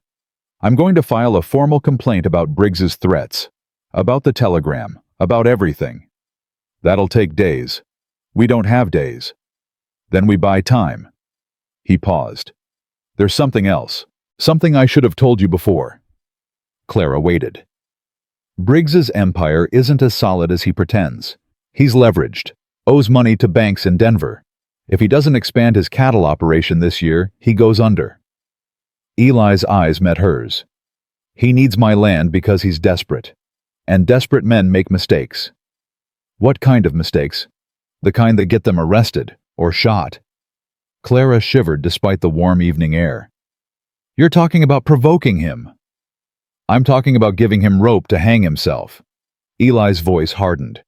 I'm going to file a formal complaint about Briggs's threats. About the telegram. About everything. That'll take days. We don't have days. Then we buy time." He paused. "There's something else. Something I should have told you before." Clara waited. "Briggs's empire isn't as solid as he pretends. He's leveraged, owes money to banks in Denver. If he doesn't expand his cattle operation this year, he goes under." Eli's eyes met hers. "He needs my land because he's desperate. And desperate men make mistakes." "What kind of mistakes?" "The kind that get them arrested or shot." Clara shivered despite the warm evening air. "You're talking about provoking him." "I'm talking about giving him rope to hang himself." Eli's voice hardened.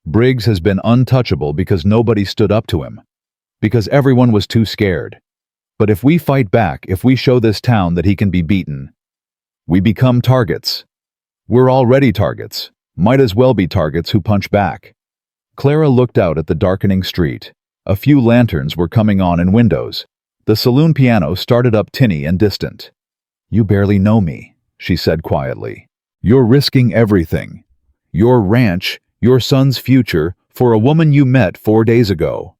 "Briggs has been untouchable because nobody stood up to him. Because everyone was too scared. But if we fight back, if we show this town that he can be beaten, we become targets. We're already targets. Might as well be targets who punch back." Clara looked out at the darkening street. A few lanterns were coming on in windows. The saloon piano started up tinny and distant. "You barely know me," she said quietly. "You're risking everything. Your ranch, your son's future, for a woman you met 4 days ago."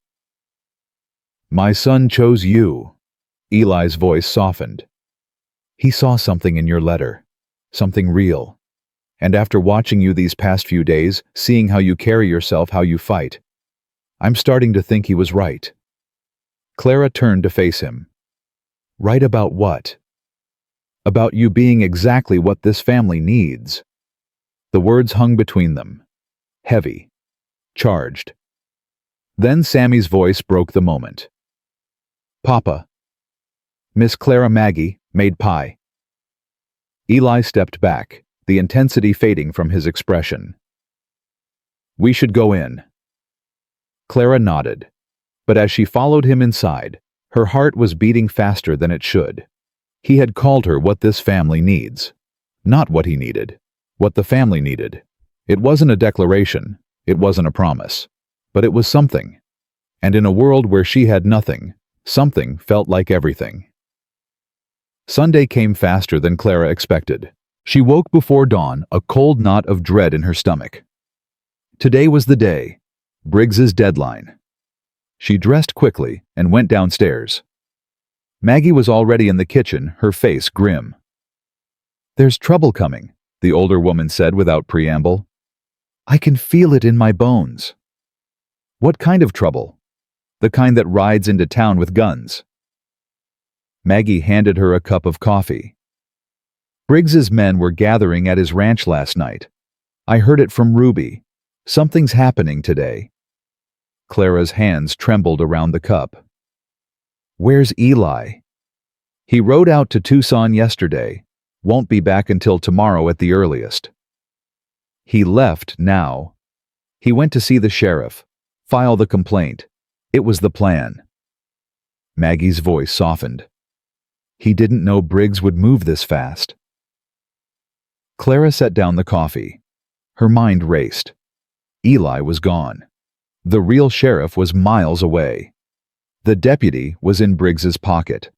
"My son chose you." Eli's voice softened. "He saw something in your letter. Something real. And after watching you these past few days, seeing how you carry yourself, how you fight, I'm starting to think he was right." Clara turned to face him. "Right about what?" "About you being exactly what this family needs." The words hung between them. Heavy. Charged. Then Sammy's voice broke the moment. "Papa." Miss Clara Maggie made pie. Eli stepped back. the intensity fading from his expression. "We should go in." Clara nodded, but as she followed him inside, her heart was beating faster than it should. He had called her what this family needs. Not what he needed. What the family needed. It wasn't a declaration. It wasn't a promise. But it was something. And in a world where she had nothing, something felt like everything. Sunday came faster than Clara expected. She woke before dawn, a cold knot of dread in her stomach. Today was the day. Briggs's deadline. She dressed quickly and went downstairs. Maggie was already in the kitchen, her face grim. "There's trouble coming," the older woman said without preamble. "I can feel it in my bones." "What kind of trouble?" "The kind that rides into town with guns." Maggie handed her a cup of coffee. "Briggs's men were gathering at his ranch last night. I heard it from Ruby. Something's happening today." Clara's hands trembled around the cup. "Where's Eli?" "He rode out to Tucson yesterday. Won't be back until tomorrow at the earliest." "He left now." "He went to see the sheriff. File the complaint. It was the plan." Maggie's voice softened. He didn't know Briggs would move this fast. Clara set down the coffee. Her mind raced. Eli was gone. The real sheriff was miles away. The deputy was in Briggs's pocket.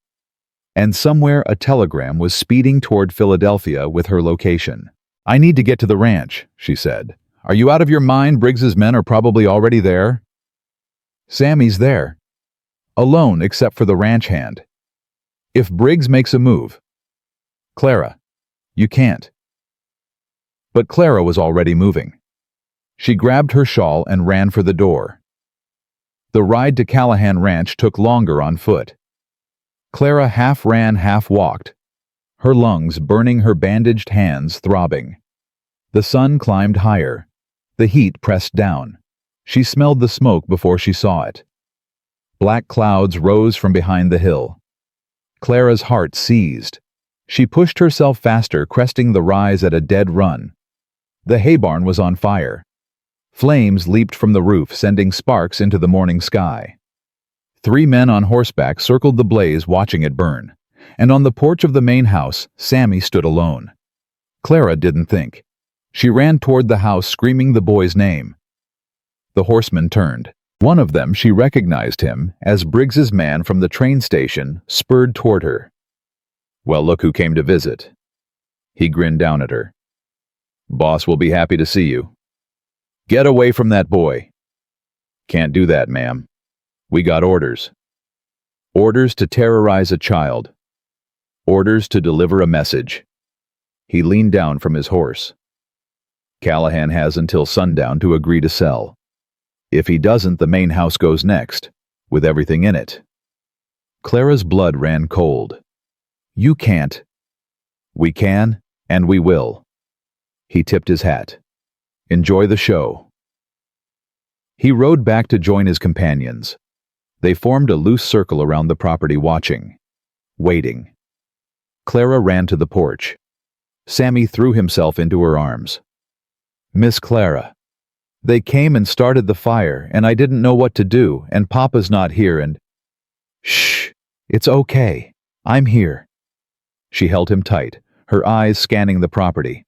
And somewhere a telegram was speeding toward Philadelphia with her location. "I need to get to the ranch," she said. "Are you out of your mind? Briggs's men are probably already there." "Sammy's there. Alone except for the ranch hand. If Briggs makes a move." "Clara, you can't." But Clara was already moving. She grabbed her shawl and ran for the door. The ride to Callahan Ranch took longer on foot. Clara half ran, half walked, her lungs burning, her bandaged hands throbbing. The sun climbed higher. The heat pressed down. She smelled the smoke before she saw it. Black clouds rose from behind the hill. Clara's heart seized. She pushed herself faster, cresting the rise at a dead run. The hay barn was on fire. Flames leaped from the roof, sending sparks into the morning sky. 3 men on horseback circled the blaze, watching it burn. And on the porch of the main house, Sammy stood alone. Clara didn't think. She ran toward the house, screaming the boy's name. The horsemen turned. One of them, she recognized him as Briggs's man from the train station, spurred toward her. "Well, look who came to visit." He grinned down at her. "Boss will be happy to see you." "Get away from that boy." "Can't do that, ma'am. We got orders." Orders to terrorize a child. Orders to deliver a message. He leaned down from his horse. "Callahan has until sundown to agree to sell. If he doesn't, the main house goes next, with everything in it." Clara's blood ran cold. "You can't." "We can, and we will." He tipped his hat. "Enjoy the show." He rode back to join his companions. They formed a loose circle around the property, watching, waiting. Clara ran to the porch. Sammy threw himself into her arms. "Miss Clara, they came and started the fire, and I didn't know what to do, and Papa's not here, and—" "Shh, it's okay. I'm here." She held him tight, her eyes scanning the property.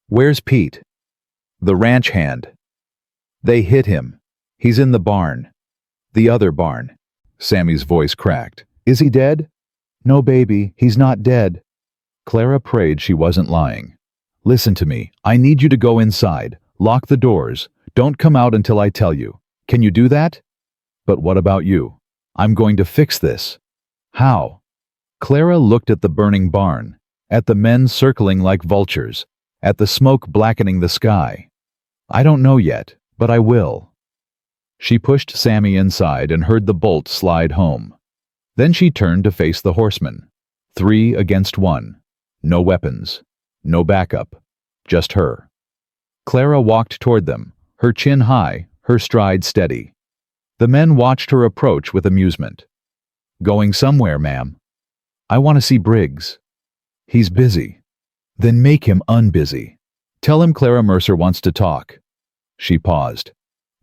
"Where's Pete?" "The ranch hand." "They hit him. He's in the barn." "The other barn." Sammy's voice cracked. "Is he dead?" "No, baby, he's not dead." Clara prayed she wasn't lying. "Listen to me. I need you to go inside. Lock the doors. Don't come out until I tell you. Can you do that?" "But what about you?" "I'm going to fix this." "How?" Clara looked at the burning barn, at the men circling like vultures, at the smoke blackening the sky. "I don't know yet, but I will." She pushed Sammy inside and heard the bolt slide home. Then she turned to face the horsemen. 3 against 1. No weapons. No backup. Just her. Clara walked toward them, her chin high, her stride steady. The men watched her approach with amusement. "Going somewhere, ma'am?" "I want to see Briggs." "He's busy." Then make him unbusy. Tell him Clara Mercer wants to talk. She paused.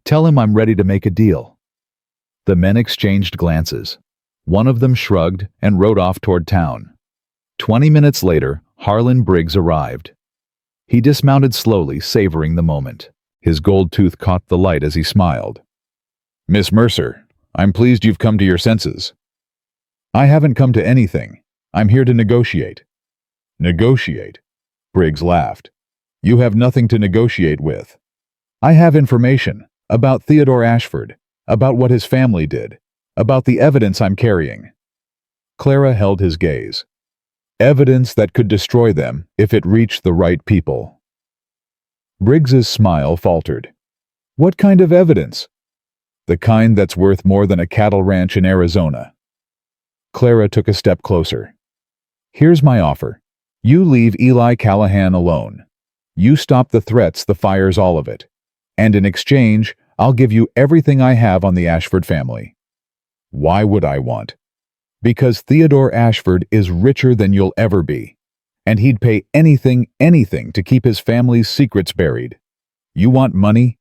Tell him I'm ready to make a deal. The men exchanged glances. One of them shrugged and rode off toward town. 20 minutes later, Harlan Briggs arrived. He dismounted slowly, savoring the moment. His gold tooth caught the light as he smiled. Miss Mercer, I'm pleased you've come to your senses. I haven't come to anything. I'm here to negotiate. Negotiate? Briggs laughed. You have nothing to negotiate with. I have information about Theodore Ashford, about what his family did, about the evidence I'm carrying. Clara held his gaze. Evidence that could destroy them if it reached the right people. Briggs's smile faltered. What kind of evidence? The kind that's worth more than a cattle ranch in Arizona. Clara took a step closer. Here's my offer. You leave Eli Callahan alone. You stop the threats, the fires, all of it. And in exchange, I'll give you everything I have on the Ashford family. Why would I want? Because Theodore Ashford is richer than you'll ever be, and he'd pay anything to keep his family's secrets buried. You want money?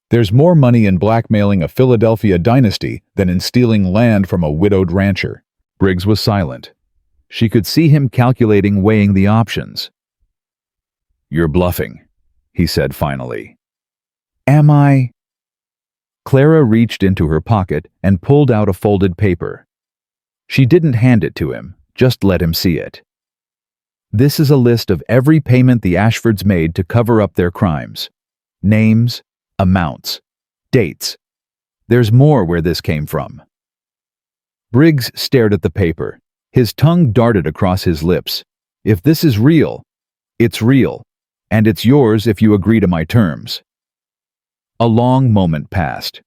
There's more money in blackmailing a Philadelphia dynasty than in stealing land from a widowed rancher. Briggs was silent. She could see him calculating, weighing the options. You're bluffing, he said finally. Am I? Clara reached into her pocket and pulled out a folded paper. She didn't hand it to him, just let him see it. This is a list of every payment the Ashfords made to cover up their crimes. Names, amounts, dates. There's more where this came from. Briggs stared at the paper. His tongue darted across his lips. If this is real, it's real, and it's yours if you agree to my terms. A long moment passed.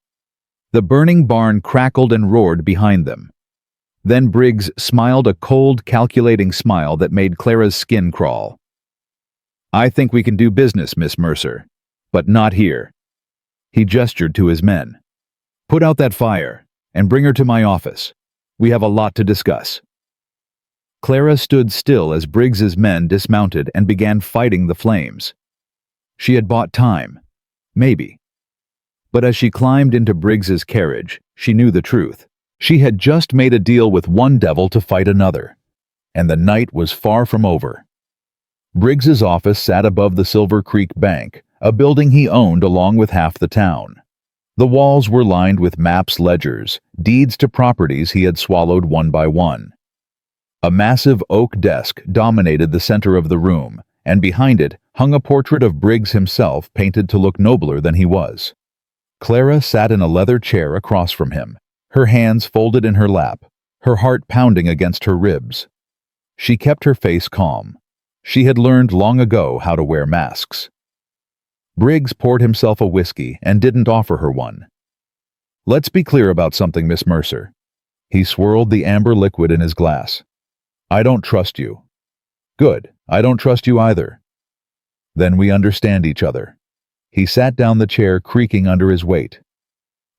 The burning barn crackled and roared behind them. Then Briggs smiled a cold, calculating smile that made Clara's skin crawl. I think we can do business, Miss Mercer, but not here. He gestured to his men. Put out that fire and bring her to my office. We have a lot to discuss. Clara stood still as Briggs's men dismounted and began fighting the flames. She had bought time. Maybe. But as she climbed into Briggs's carriage, she knew the truth. She had just made a deal with one devil to fight another, and the night was far from over. Briggs's office sat above the Silver Creek Bank, a building he owned along with half the town. The walls were lined with maps, ledgers, deeds to properties he had swallowed one by one. A massive oak desk dominated the center of the room, and behind it hung a portrait of Briggs himself painted to look nobler than he was. Clara sat in a leather chair across from him, her hands folded in her lap, her heart pounding against her ribs. She kept her face calm. She had learned long ago how to wear masks. Briggs poured himself a whiskey and didn't offer her one. Let's be clear about something, Miss Mercer. He swirled the amber liquid in his glass. I don't trust you. Good, I don't trust you either. Then we understand each other. He sat down, the chair creaking under his weight.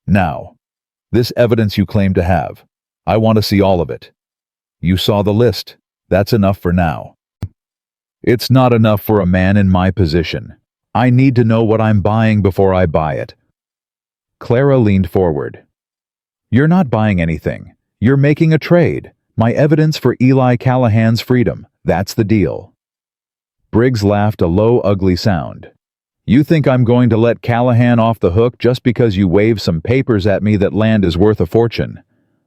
Now, this evidence you claim to have, I want to see all of it. You saw the list. That's enough for now. It's not enough for a man in my position. I need to know what I'm buying before I buy it. Clara leaned forward. You're not buying anything. You're making a trade. My evidence for Eli Callahan's freedom. That's the deal. Briggs laughed a low, ugly sound. You think I'm going to let Callahan off the hook just because you wave some papers at me that land is worth a fortune?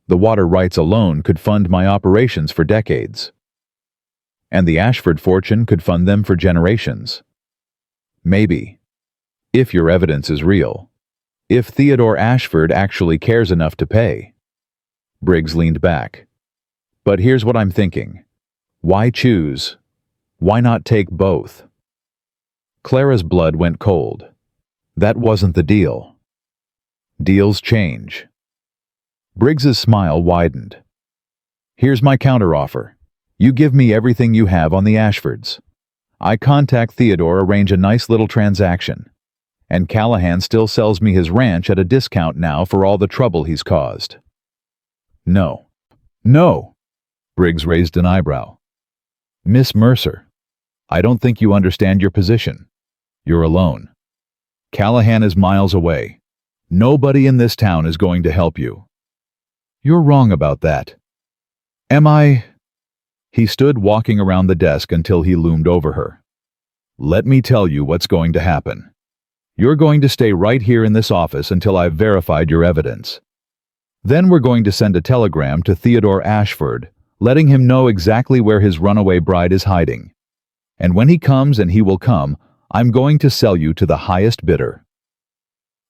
The water rights alone could fund my operations for decades. And the Ashford fortune could fund them for generations. Maybe. If your evidence is real. If Theodore Ashford actually cares enough to pay. Briggs leaned back. But here's what I'm thinking. Why choose? Why not take both? Clara's blood went cold. That wasn't the deal. Deals change. Briggs's smile widened. Here's my counteroffer. You give me everything you have on the Ashfords. I contact Theodore, arrange a nice little transaction. And Callahan still sells me his ranch at a discount now for all the trouble he's caused. No. No! Briggs raised an eyebrow. Miss Mercer. I don't think you understand your position. You're alone. Callahan is miles away. Nobody in this town is going to help you. You're wrong about that. Am I? He stood walking around the desk until he loomed over her. Let me tell you what's going to happen. You're going to stay right here in this office until I've verified your evidence. Then we're going to send a telegram to Theodore Ashford, letting him know exactly where his runaway bride is hiding. And when he comes, and he will come, I'm going to sell you to the highest bidder.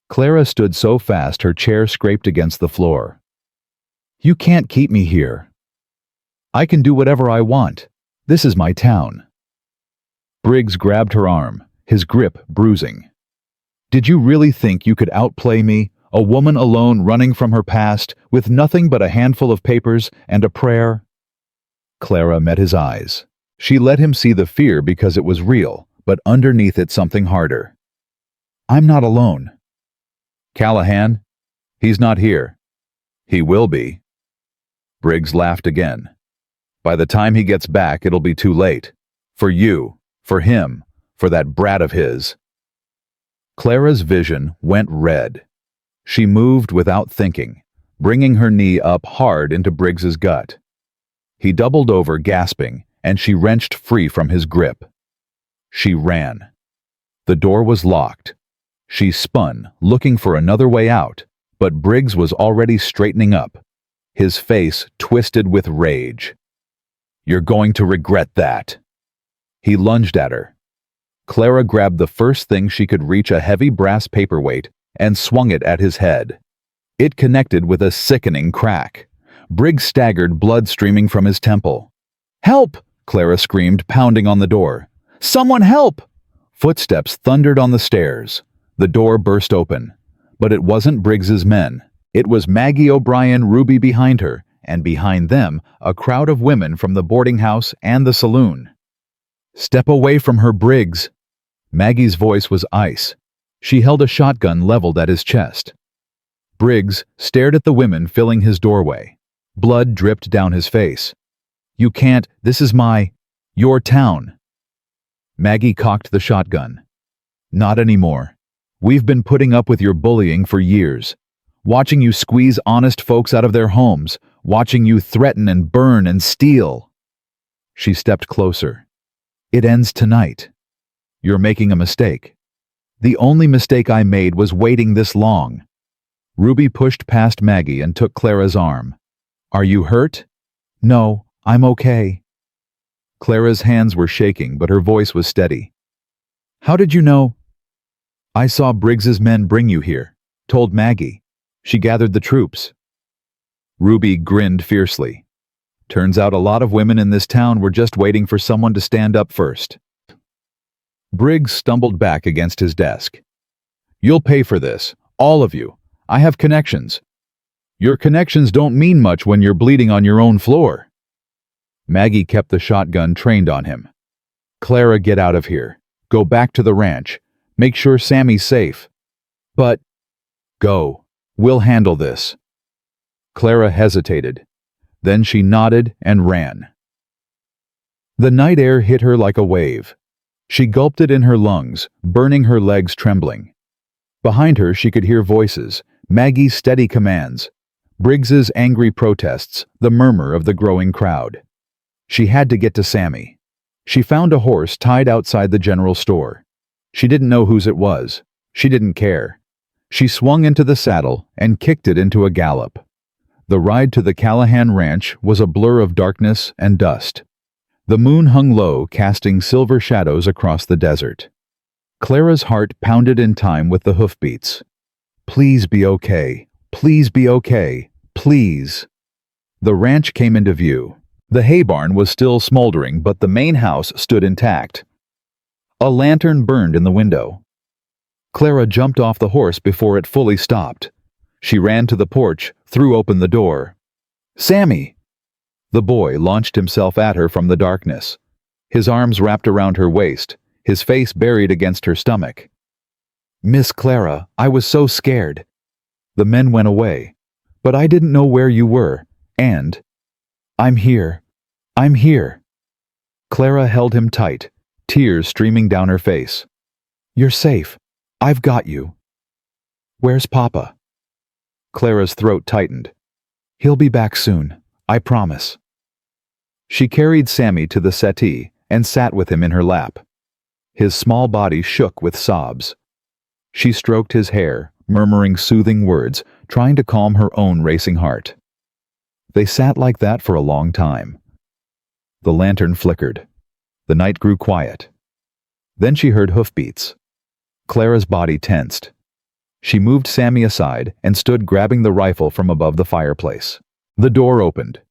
Clara stood so fast her chair scraped against the floor. You can't keep me here. I can do whatever I want. This is my town. Briggs grabbed her arm, his grip bruising. Did you really think you could outplay me, a woman alone running from her past, with nothing but a handful of papers and a prayer? Clara met his eyes. She let him see the fear because it was real, but underneath it something harder. I'm not alone. Callahan? He's not here. He will be. Briggs laughed again. By the time he gets back, it'll be too late. For you, for him, for that brat of his. Clara's vision went red. She moved without thinking, bringing her knee up hard into Briggs's gut. He doubled over, gasping, and she wrenched free from his grip. She ran. The door was locked. She spun, looking for another way out, but Briggs was already straightening up, his face twisted with rage. You're going to regret that. He lunged at her. Clara grabbed the first thing she could reach, a heavy brass paperweight, and swung it at his head. It connected with a sickening crack. Briggs staggered, blood streaming from his temple. Help! Clara screamed, pounding on the door. Someone help! Footsteps thundered on the stairs. The door burst open. But it wasn't Briggs's men. It was Maggie O'Brien, Ruby behind her, and behind them, a crowd of women from the boarding house and the saloon. Step away from her, Briggs. Maggie's voice was ice. She held a shotgun leveled at his chest. Briggs stared at the women filling his doorway. Blood dripped down his face. You can't, this is your town. Maggie cocked the shotgun. Not anymore. We've been putting up with your bullying for years. Watching you squeeze honest folks out of their homes. Watching you threaten and burn and steal. She stepped closer. It ends tonight. You're making a mistake. The only mistake I made was waiting this long. Ruby pushed past Maggie and took Clara's arm. Are you hurt? No, I'm okay. Clara's hands were shaking, but her voice was steady. How did you know? I saw Briggs's men bring you here, told Maggie. She gathered the troops. Ruby grinned fiercely. Turns out a lot of women in this town were just waiting for someone to stand up first. Briggs stumbled back against his desk. You'll pay for this, all of you. I have connections. Your connections don't mean much when you're bleeding on your own floor. Maggie kept the shotgun trained on him. Clara, get out of here. Go back to the ranch. Make sure Sammy's safe. But, go. We'll handle this. Clara hesitated. Then she nodded and ran. The night air hit her like a wave. She gulped it in her lungs, burning her legs trembling. Behind her she could hear voices, Maggie's steady commands, Briggs's angry protests, the murmur of the growing crowd. She had to get to Sammy. She found a horse tied outside the general store. She didn't know whose it was. She didn't care. She swung into the saddle and kicked it into a gallop. The ride to the Callahan Ranch was a blur of darkness and dust. The moon hung low, casting silver shadows across the desert. Clara's heart pounded in time with the hoofbeats. Please be okay. Please be okay. Please. The ranch came into view. The hay barn was still smoldering, but the main house stood intact. A lantern burned in the window. Clara jumped off the horse before it fully stopped. She ran to the porch, threw open the door. Sammy! The boy launched himself at her from the darkness. His arms wrapped around her waist, his face buried against her stomach. Miss Clara, I was so scared. The men went away, but I didn't know where you were, and I'm here. I'm here. Clara held him tight, tears streaming down her face. "You're safe. I've got you." "Where's Papa?" Clara's throat tightened. "He'll be back soon, I promise." She carried Sammy to the settee and sat with him in her lap. His small body shook with sobs. She stroked his hair, murmuring soothing words, trying to calm her own racing heart. They sat like that for a long time. The lantern flickered. The night grew quiet. Then she heard hoofbeats. Clara's body tensed. She moved Sammy aside and stood grabbing the rifle from above the fireplace. The door opened.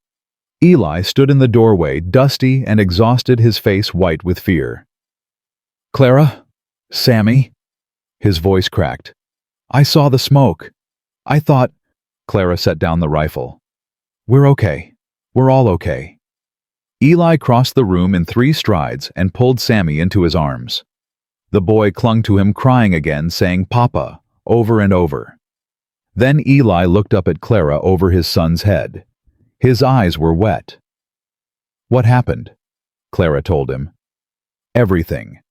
Eli stood in the doorway, dusty and exhausted, his face white with fear. "Clara? Sammy?" His voice cracked. "I saw the smoke. I thought—" Clara set down the rifle. "We're okay. We're all okay." Eli crossed the room in 3 strides and pulled Sammy into his arms. The boy clung to him, crying again, saying "Papa" over and over. Then Eli looked up at Clara over his son's head. His eyes were wet. "What happened?" Clara told him. "Everything.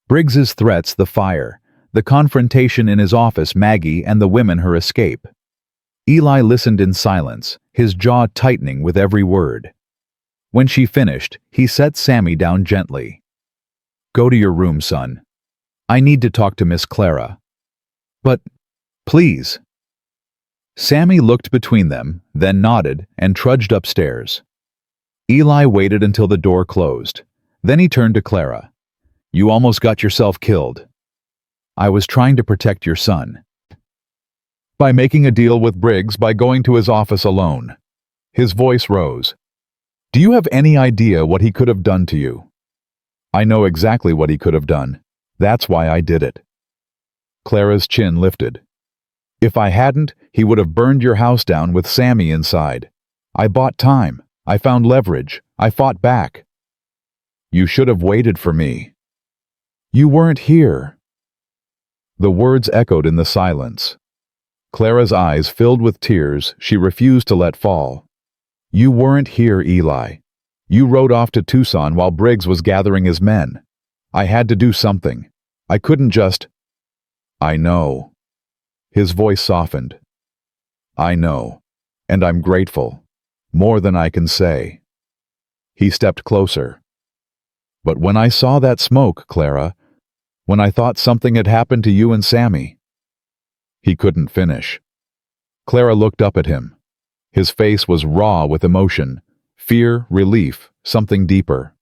Briggs's threats, the fire, the confrontation in his office, Maggie and the women, her escape." Eli listened in silence, his jaw tightening with every word. When she finished, he set Sammy down gently. "Go to your room, son. I need to talk to Miss Clara." "But, please." Sammy looked between them, then nodded and trudged upstairs. Eli waited until the door closed. Then he turned to Clara. "You almost got yourself killed." "I was trying to protect your son." "By making a deal with Briggs, by going to his office alone." His voice rose. "Do you have any idea what he could have done to you?" "I know exactly what he could have done. That's why I did it." Clara's chin lifted. "If I hadn't, he would have burned your house down with Sammy inside. I bought time. I found leverage. I fought back." "You should have waited for me." "You weren't here." The words echoed in the silence. Clara's eyes filled with tears she refused to let fall. "You weren't here, Eli. You rode off to Tucson while Briggs was gathering his men. I had to do something. I couldn't just—" "I know." His voice softened. "I know, and I'm grateful. More than I can say." He stepped closer. "But when I saw that smoke, Clara, when I thought something had happened to you and Sammy—" He couldn't finish. Clara looked up at him. His face was raw with emotion, fear, relief, something deeper.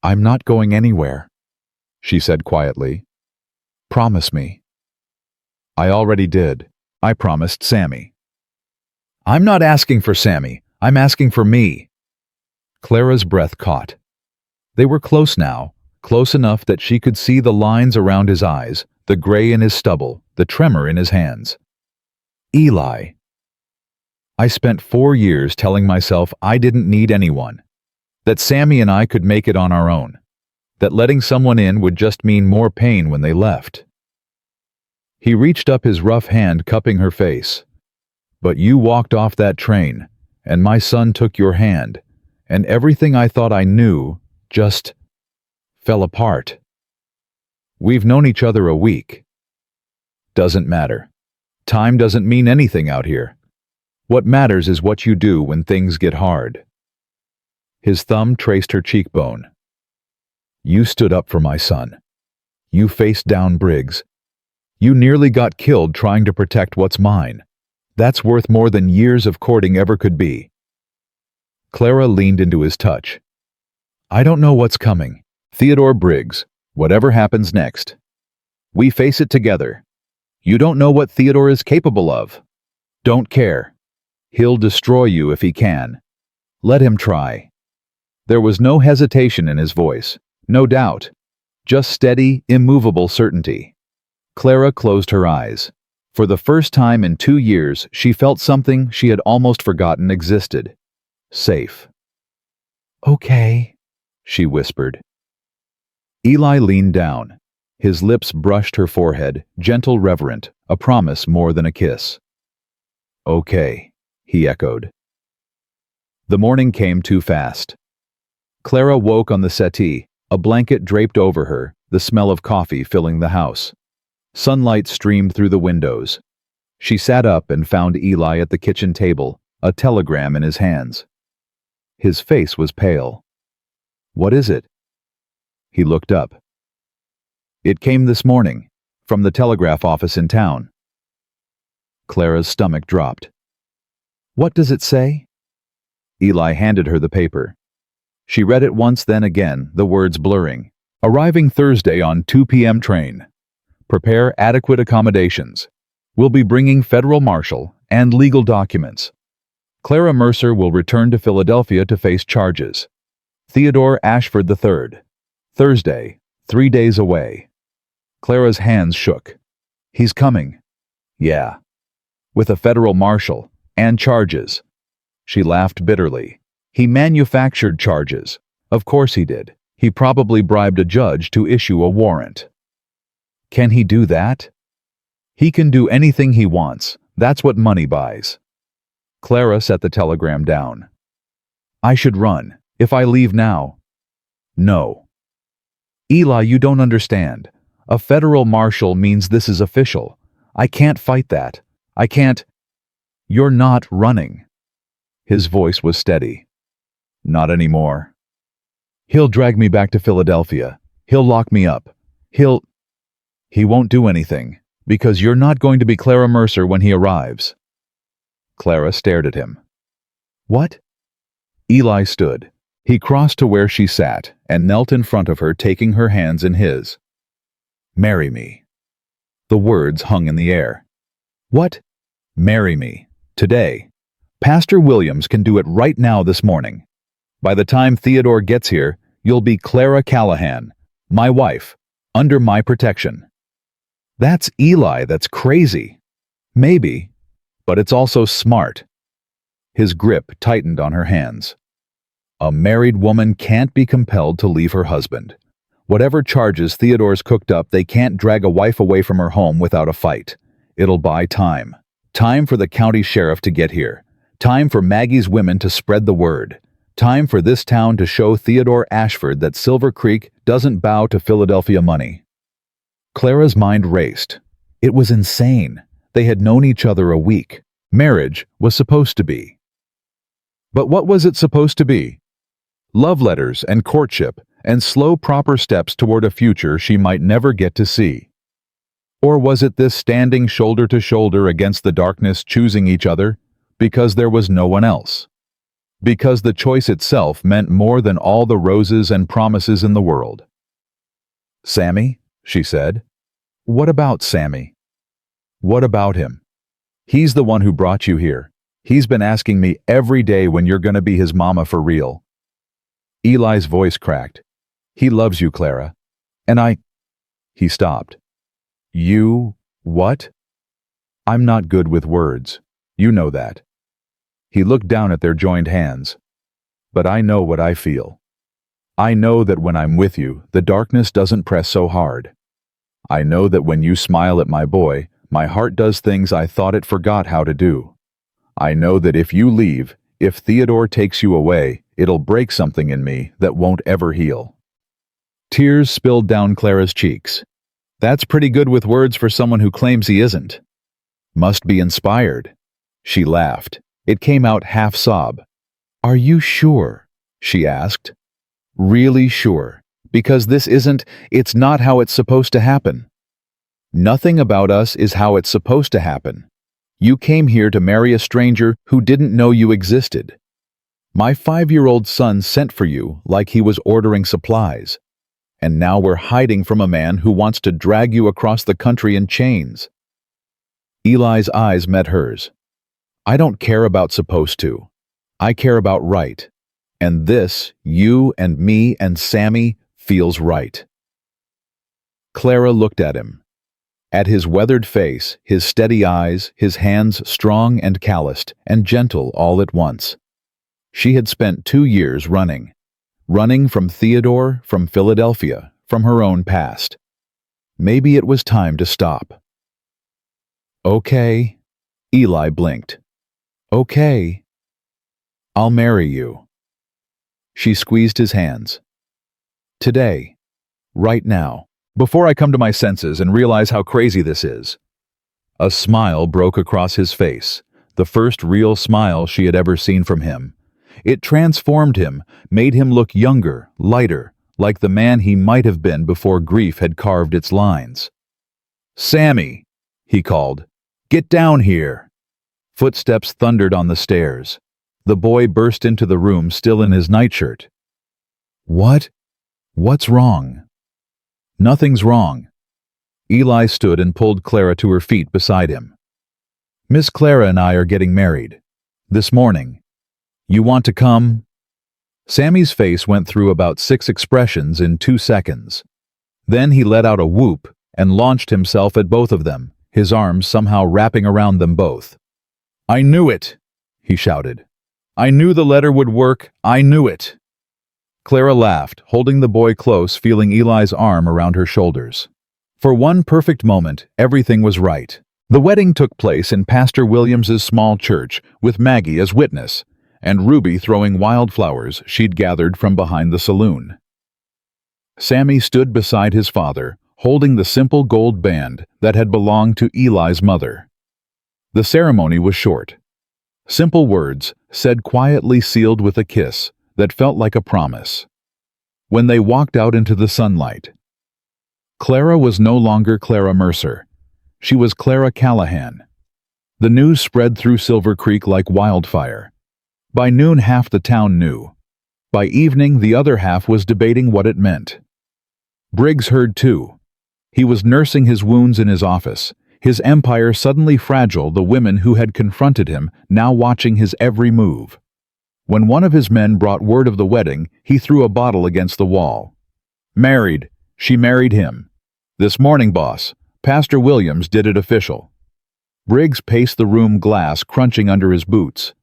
"I'm not going anywhere," she said quietly. "Promise me." "I already did. I promised Sammy." "I'm not asking for Sammy. I'm asking for me." Clara's breath caught. They were close now, close enough that she could see the lines around his eyes, the gray in his stubble, the tremor in his hands. "Eli." "I spent 4 years telling myself I didn't need anyone, that Sammy and I could make it on our own, that letting someone in would just mean more pain when they left." He reached up his rough hand, cupping her face. "But you walked off that train, and my son took your hand, and everything I thought I knew just fell apart. We've known each other a week. Doesn't matter. Time doesn't mean anything out here. What matters is what you do when things get hard." His thumb traced her cheekbone. "You stood up for my son. You faced down Briggs. You nearly got killed trying to protect what's mine. That's worth more than years of courting ever could be." Clara leaned into his touch. "I don't know what's coming. Theodore Briggs, whatever happens next. We face it together. You don't know what Theodore is capable of. Don't care. He'll destroy you if he can. Let him try." There was no hesitation in his voice, no doubt, just steady, immovable certainty. Clara closed her eyes. For the first time in 2 years, she felt something she had almost forgotten existed. Safe. "Okay," she whispered. Eli leaned down. His lips brushed her forehead, gentle, reverent, a promise more than a kiss. "Okay," he echoed. The morning came too fast. Clara woke on the settee, A blanket draped over her, the smell of coffee filling the house. Sunlight streamed through the windows. She sat up and found Eli at the kitchen table, a telegram in his hands. His face was pale. "What is it?" He looked up. "It came this morning, from the telegraph office in town." Clara's stomach dropped. "What does it say?" Eli handed her the paper. She read it once, then again, the words blurring. "Arriving Thursday on 2 p.m. train. Prepare adequate accommodations. We'll be bringing federal marshal and legal documents. Clara Mercer will return to Philadelphia to face charges. Theodore Ashford III. Thursday, 3 days away." Clara's hands shook. "He's coming." "Yeah. With a federal marshal and charges." She laughed bitterly. "He manufactured charges. Of course he did. He probably bribed a judge to issue a warrant." "Can he do that?" "He can do anything he wants. That's what money buys." Clara set the telegram down. "I should run. If I leave now." "No." "Eli, you don't understand. A federal marshal means this is official. I can't fight that. I can't." "You're not running." His voice was steady. "Not anymore. He'll drag me back to Philadelphia. He'll lock me up. He won't do anything, because you're not going to be Clara Mercer when he arrives." Clara stared at him. "What?" Eli stood. He crossed to where she sat and knelt in front of her, taking her hands in his. "Marry me." The words hung in the air. "What?" "Marry me. Today. Pastor Williams can do it right now this morning. By the time Theodore gets here, you'll be Clara Callahan, my wife, under my protection." "That's Eli, that's crazy." "Maybe, but it's also smart." His grip tightened on her hands. "A married woman can't be compelled to leave her husband. Whatever charges Theodore's cooked up, they can't drag a wife away from her home without a fight. It'll buy time. Time for the county sheriff to get here. Time for Maggie's women to spread the word. Time for this town to show Theodore Ashford that Silver Creek doesn't bow to Philadelphia money." Clara's mind raced. It was insane. They had known each other a week. Marriage was supposed to be. But what was it supposed to be? Love letters and courtship and slow, proper steps toward a future she might never get to see. Or was it this standing shoulder to shoulder against the darkness, choosing each other because there was no one else? Because the choice itself meant more than all the roses and promises in the world. "Sammy," she said. "What about Sammy?" "What about him? He's the one who brought you here. He's been asking me every day when you're going to be his mama for real." Eli's voice cracked. "He loves you, Clara. And I—" He stopped. "You what?" "I'm not good with words. You know that." He looked down at their joined hands. "But I know what I feel. I know that when I'm with you, the darkness doesn't press so hard. I know that when you smile at my boy, my heart does things I thought it forgot how to do. I know that if you leave, if Theodore takes you away, it'll break something in me that won't ever heal." Tears spilled down Clara's cheeks. "That's pretty good with words for someone who claims he isn't." "Must be inspired." She laughed. It came out half-sob. "Are you sure?" she asked. "Really sure. Because it's not how it's supposed to happen. Nothing about us is how it's supposed to happen. You came here to marry a stranger who didn't know you existed. My 5-year-old son sent for you like he was ordering supplies. And now we're hiding from a man who wants to drag you across the country in chains." Eli's eyes met hers. "I don't care about supposed to. I care about right. And this, you and me and Sammy, feels right." Clara looked at him. At his weathered face, his steady eyes, his hands strong and calloused and gentle all at once. She had spent 2 years running. Running from Theodore, from Philadelphia, from her own past. Maybe it was time to stop. "Okay." Eli blinked. "Okay. I'll marry you." She squeezed his hands. Today. Right now. Before I come to my senses and realize how crazy this is. A smile broke across his face, the first real smile she had ever seen from him. It transformed him, made him look younger, lighter, like the man he might have been before grief had carved its lines. "Sammy," he called. "Get down here." Footsteps thundered on the stairs. The boy burst into the room still in his nightshirt. "What? What's wrong?" "Nothing's wrong." Eli stood and pulled Clara to her feet beside him. "Miss Clara and I are getting married. This morning. You want to come?" Sammy's face went through about 6 expressions in 2 seconds. Then he let out a whoop and launched himself at both of them, his arms somehow wrapping around them both. "I knew it!" he shouted. "I knew the letter would work. I knew it!" Clara laughed, holding the boy close, feeling Eli's arm around her shoulders. For one perfect moment, everything was right. The wedding took place in Pastor Williams's small church, with Maggie as witness, and Ruby throwing wildflowers she'd gathered from behind the saloon. Sammy stood beside his father, holding the simple gold band that had belonged to Eli's mother. The ceremony was short. Simple words, said quietly, sealed with a kiss that felt like a promise. When they walked out into the sunlight, Clara was no longer Clara Mercer. She was Clara Callahan. The news spread through Silver Creek like wildfire. By noon, half the town knew. By evening, the other half was debating what it meant. Briggs heard too. He was nursing his wounds in his office, his empire suddenly fragile, the women who had confronted him now watching his every move. When one of his men brought word of the wedding, he threw a bottle against the wall. "Married. She married him. This morning, boss. Pastor Williams did it official." Briggs paced the room, glass crunching under his boots.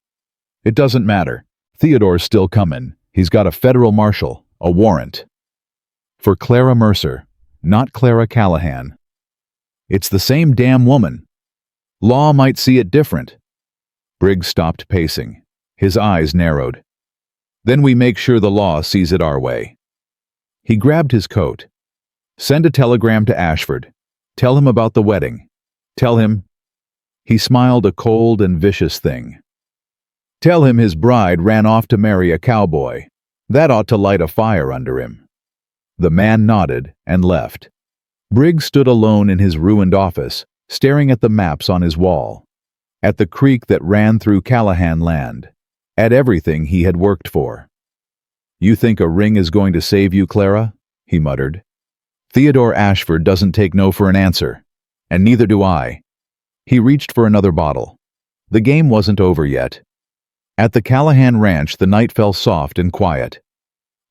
"It doesn't matter. Theodore's still comin'. He's got a federal marshal, a warrant." For Clara Mercer, not Clara Callahan. "It's the same damn woman. Law might see it different." Briggs stopped pacing. His eyes narrowed. "Then we make sure the law sees it our way." He grabbed his coat. "Send a telegram to Ashford. Tell him about the wedding. Tell him—" He smiled, a cold and vicious thing. "Tell him his bride ran off to marry a cowboy. That ought to light a fire under him." The man nodded and left. Briggs stood alone in his ruined office, staring at the maps on his wall, at the creek that ran through Callahan land, at everything he had worked for. "You think a ring is going to save you, Clara?" he muttered. "Theodore Ashford doesn't take no for an answer, and neither do I." He reached for another bottle. The game wasn't over yet. At the Callahan ranch, the night fell soft and quiet.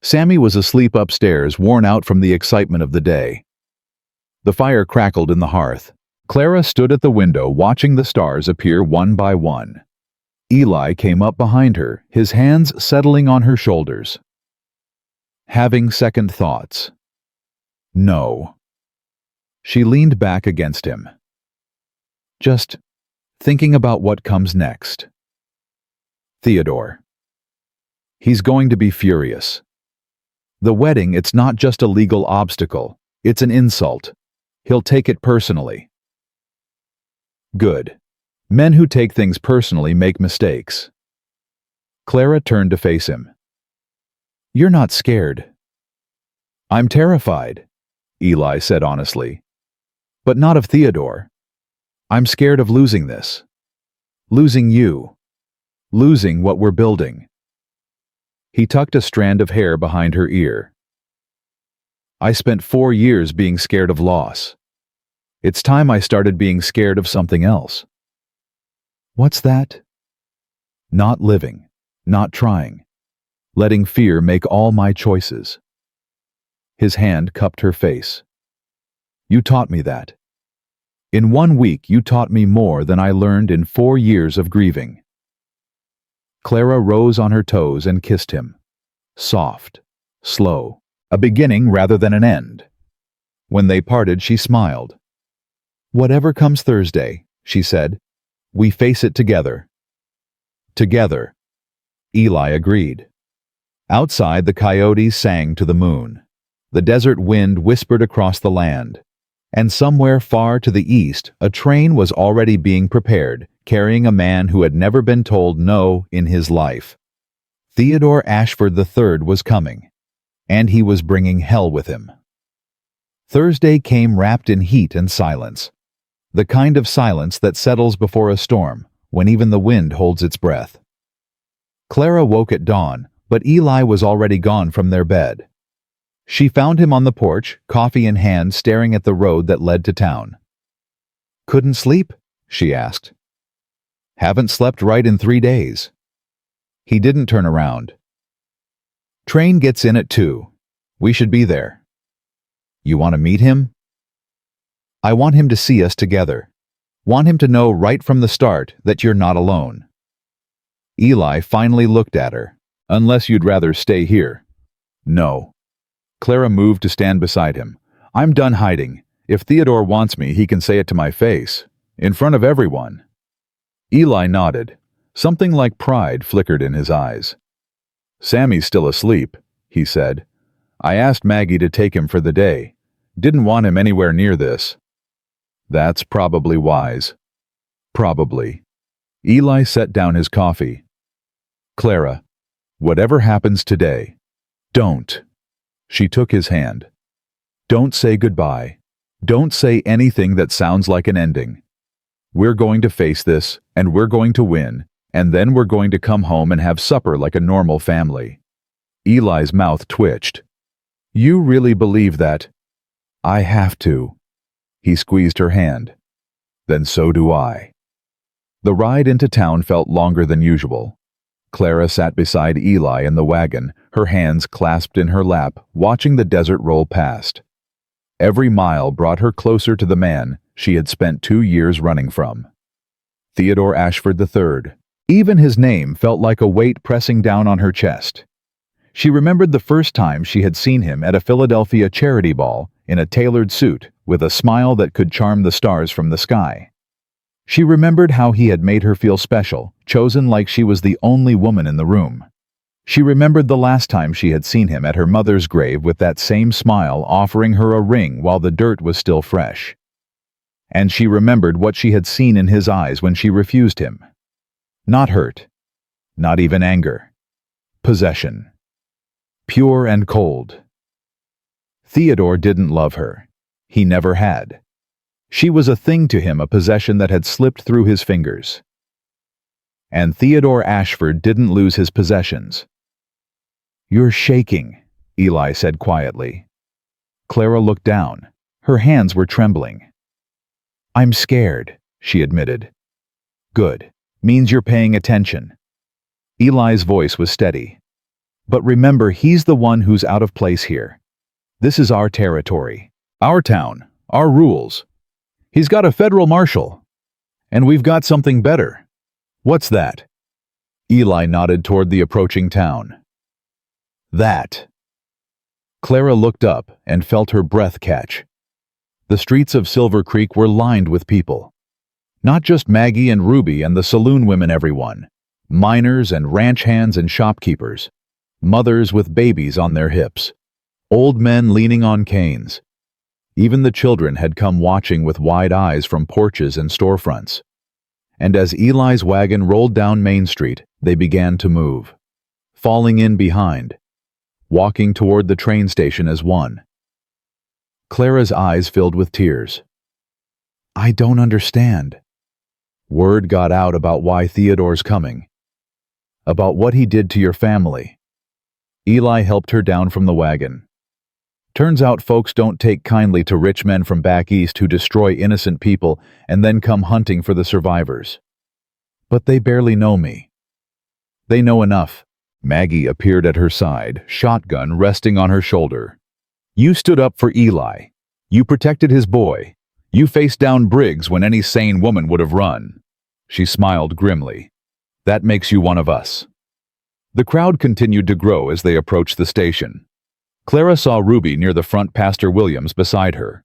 Sammy was asleep upstairs, worn out from the excitement of the day. The fire crackled in the hearth. Clara stood at the window, watching the stars appear one by one. Eli came up behind her, his hands settling on her shoulders. Having second thoughts. No. She leaned back against him. Just thinking about what comes next. Theodore. He's going to be furious. The wedding, it's not just a legal obstacle, it's an insult. He'll take it personally. Good. Men who take things personally make mistakes. Clara turned to face him. "You're not scared." "I'm terrified," Eli said honestly. "But not of Theodore. I'm scared of losing this. Losing you. Losing what we're building." He tucked a strand of hair behind her ear. "I spent 4 years being scared of loss. It's time I started being scared of something else." "What's that?" "Not living, not trying, letting fear make all my choices." His hand cupped her face. "You taught me that. In 1 week you taught me more than I learned in 4 years of grieving." Clara rose on her toes and kissed him. Soft, slow, a beginning rather than an end. When they parted, she smiled. "Whatever comes Thursday," she said, "we face it together." Together. Eli agreed. Outside, the coyotes sang to the moon. The desert wind whispered across the land. And somewhere far to the east, a train was already being prepared, carrying a man who had never been told no in his life. Theodore Ashford III was coming, and he was bringing hell with him. Thursday came wrapped in heat and silence, the kind of silence that settles before a storm, when even the wind holds its breath. Clara woke at dawn, but Eli was already gone from their bed. She found him on the porch, coffee in hand, staring at the road that led to town. "Couldn't sleep?" she asked. "Haven't slept right in 3 days." He didn't turn around. "Train gets in at 2. We should be there." "You want to meet him?" "I want him to see us together. Want him to know right from the start that you're not alone." Eli finally looked at her. "Unless you'd rather stay here." "No." Clara moved to stand beside him. "I'm done hiding. If Theodore wants me, he can say it to my face. In front of everyone." Eli nodded. Something like pride flickered in his eyes. "Sammy's still asleep," he said. "I asked Maggie to take him for the day. Didn't want him anywhere near this." "That's probably wise." "Probably." Eli set down his coffee. "Clara, whatever happens today, don't." She took his hand. "Don't say goodbye. Don't say anything that sounds like an ending. We're going to face this, and we're going to win, and then we're going to come home and have supper like a normal family." Eli's mouth twitched. "You really believe that?" "I have to." He squeezed her hand. "Then so do I." The ride into town felt longer than usual. Clara sat beside Eli in the wagon, her hands clasped in her lap, watching the desert roll past. Every mile brought her closer to the man she had spent 2 years running from. Theodore Ashford III. Even his name felt like a weight pressing down on her chest. She remembered the first time she had seen him at a Philadelphia charity ball in a tailored suit with a smile that could charm the stars from the sky. She remembered how he had made her feel special, chosen like she was the only woman in the room. She remembered the last time she had seen him at her mother's grave with that same smile, offering her a ring while the dirt was still fresh. And she remembered what she had seen in his eyes when she refused him. Not hurt. Not even anger. Possession. Pure and cold. Theodore didn't love her. He never had. She was a thing to him, a possession that had slipped through his fingers. And Theodore Ashford didn't lose his possessions. "You're shaking," Eli said quietly. Clara looked down. Her hands were trembling. "I'm scared," she admitted. "Good. Means you're paying attention." Eli's voice was steady. "But remember, he's the one who's out of place here. This is our territory, our town, our rules. He's got a federal marshal. And we've got something better." "What's that?" Eli nodded toward the approaching town. "That." Clara looked up and felt her breath catch. The streets of Silver Creek were lined with people. Not just Maggie and Ruby and the saloon women, everyone. Miners and ranch hands and shopkeepers. Mothers with babies on their hips. Old men leaning on canes. Even the children had come watching with wide eyes from porches and storefronts. And as Eli's wagon rolled down Main Street, they began to move. Falling in behind. Walking toward the train station as one. Clara's eyes filled with tears. "I don't understand." Word got out about why Theodore's coming. About what he did to your family. Eli helped her down from the wagon. "Turns out folks don't take kindly to rich men from back east who destroy innocent people and then come hunting for the survivors. But they barely know me." "They know enough." Maggie appeared at her side, shotgun resting on her shoulder. "You stood up for Eli. You protected his boy. You faced down Briggs when any sane woman would have run." She smiled grimly. "That makes you one of us." The crowd continued to grow as they approached the station. Clara saw Ruby near the front, Pastor Williams beside her.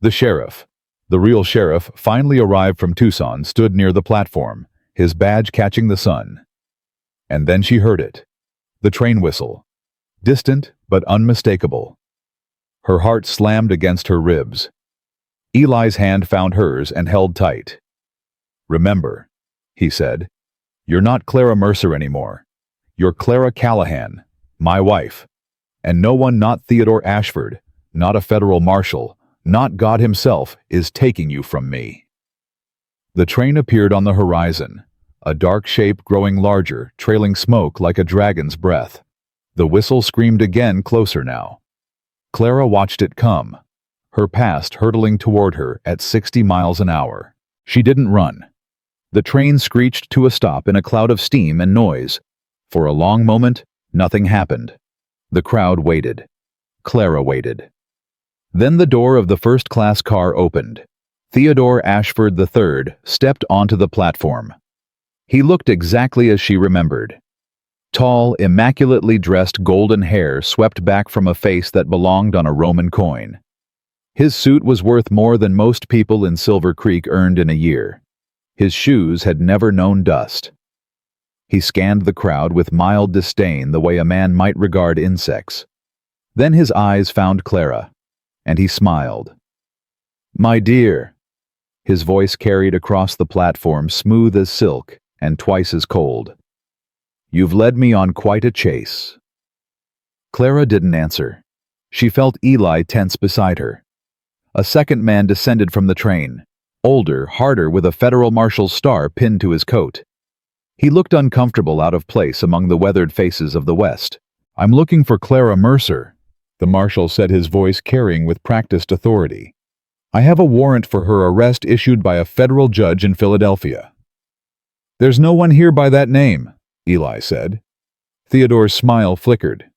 The sheriff, the real sheriff, finally arrived from Tucson, stood near the platform, his badge catching the sun. And then she heard it. The train whistle. Distant but unmistakable. Her heart slammed against her ribs. Eli's hand found hers and held tight. "Remember," he said, "you're not Clara Mercer anymore. You're Clara Callahan, my wife. And no one, not Theodore Ashford, not a federal marshal, not God himself, is taking you from me." The train appeared on the horizon, a dark shape growing larger, trailing smoke like a dragon's breath. The whistle screamed again, closer now. Clara watched it come, her past hurtling toward her at 60 miles an hour. She didn't run. The train screeched to a stop in a cloud of steam and noise. For a long moment, nothing happened. The crowd waited. Clara waited. Then the door of the first-class car opened. Theodore Ashford III stepped onto the platform. He looked exactly as she remembered. Tall, immaculately dressed golden hair swept back from a face that belonged on a Roman coin. His suit was worth more than most people in Silver Creek earned in a year. His shoes had never known dust. He scanned the crowd with mild disdain, the way a man might regard insects. Then his eyes found Clara, and he smiled. "My dear." His voice carried across the platform, smooth as silk and twice as cold. "You've led me on quite a chase." Clara didn't answer. She felt Eli tense beside her. A second man descended from the train, older, harder, with a federal marshal's star pinned to his coat. He looked uncomfortable, out of place among the weathered faces of the West. "I'm looking for Clara Mercer," the marshal said, his voice carrying with practiced authority. "I have a warrant for her arrest issued by a federal judge in Philadelphia." "There's no one here by that name," Eli said. Theodore's smile flickered.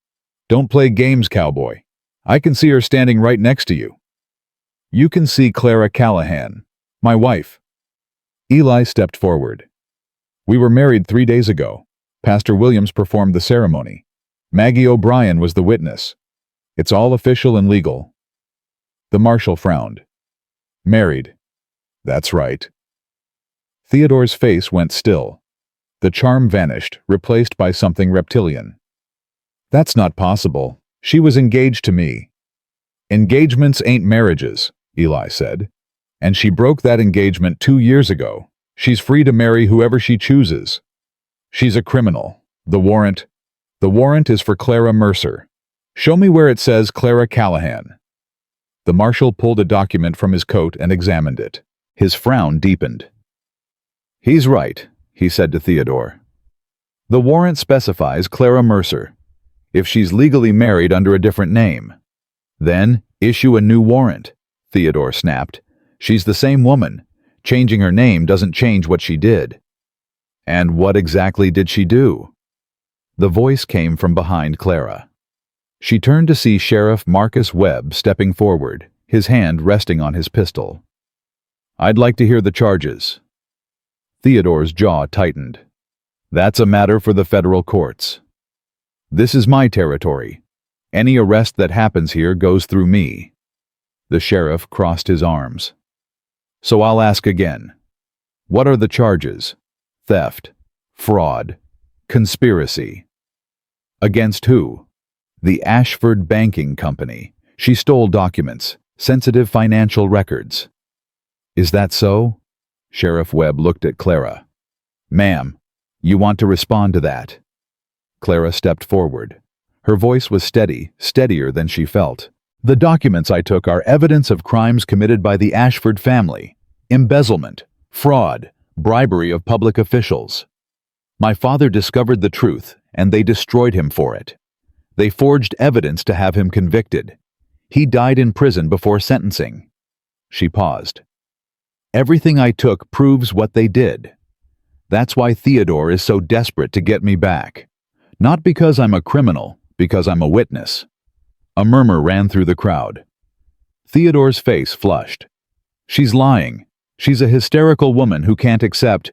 "Don't play games, cowboy. I can see her standing right next to you." "You can see Clara Callahan, my wife." Eli stepped forward. "We were married 3 days ago. Pastor Williams performed the ceremony. Maggie O'Brien was the witness. It's all official and legal." The marshal frowned. "Married. That's right." Theodore's face went still. The charm vanished, replaced by something reptilian. "That's not possible. She was engaged to me." "Engagements ain't marriages," Eli said. "And she broke that engagement 2 years ago. She's free to marry whoever she chooses." "She's a criminal. The warrant is for Clara Mercer. Show me where it says Clara Callahan." The marshal pulled a document from his coat and examined it. His frown deepened. "He's right," he said to Theodore. "The warrant specifies Clara Mercer. If she's legally married under a different name, then issue a new warrant," Theodore snapped. "She's the same woman. Changing her name doesn't change what she did." "And what exactly did she do?" The voice came from behind Clara. She turned to see Sheriff Marcus Webb stepping forward, his hand resting on his pistol. "I'd like to hear the charges." Theodore's jaw tightened. "That's a matter for the federal courts. This is my territory. Any arrest that happens here goes through me." The sheriff crossed his arms. "So I'll ask again. What are the charges? Theft, fraud, conspiracy. Against who?" "The Ashford Banking Company. She stole documents, sensitive financial records." "Is that so?" Sheriff Webb looked at Clara. "Ma'am, you want to respond to that?" Clara stepped forward. Her voice was steady, steadier than she felt. "The documents I took are evidence of crimes committed by the Ashford family. Embezzlement, fraud, bribery of public officials. My father discovered the truth, and they destroyed him for it. They forged evidence to have him convicted. He died in prison before sentencing." She paused. "Everything I took proves what they did. That's why Theodore is so desperate to get me back. Not because I'm a criminal, because I'm a witness." A murmur ran through the crowd. Theodore's face flushed. "She's lying. She's a hysterical woman who can't accept—"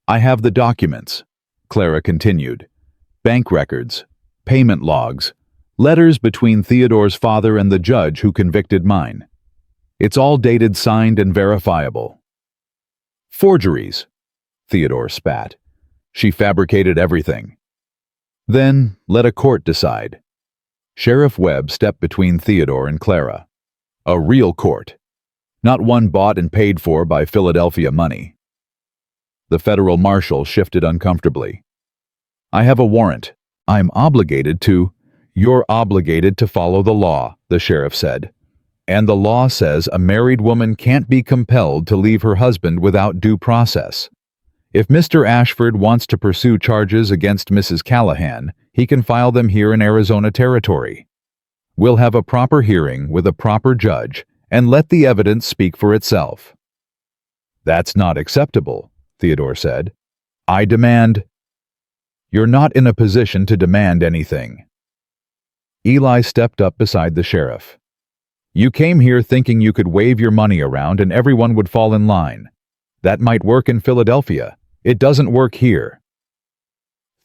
"I have the documents," Clara continued. "Bank records, payment logs, letters between Theodore's father and the judge who convicted mine. It's all dated, signed, and verifiable." "Forgeries," Theodore spat. "She fabricated everything." "Then let a court decide." Sheriff Webb stepped between Theodore and Clara. A real court. Not one bought and paid for by Philadelphia money. The federal marshal shifted uncomfortably. I have a warrant. I'm obligated to— You're obligated to follow the law, the sheriff said. And the law says a married woman can't be compelled to leave her husband without due process. If Mr. Ashford wants to pursue charges against Mrs. Callahan, he can file them here in Arizona territory. We'll have a proper hearing with a proper judge and let the evidence speak for itself. That's not acceptable, Theodore said. I demand— You're not in a position to demand anything. Eli stepped up beside the sheriff. You came here thinking you could wave your money around and everyone would fall in line. That might work in Philadelphia. It doesn't work here.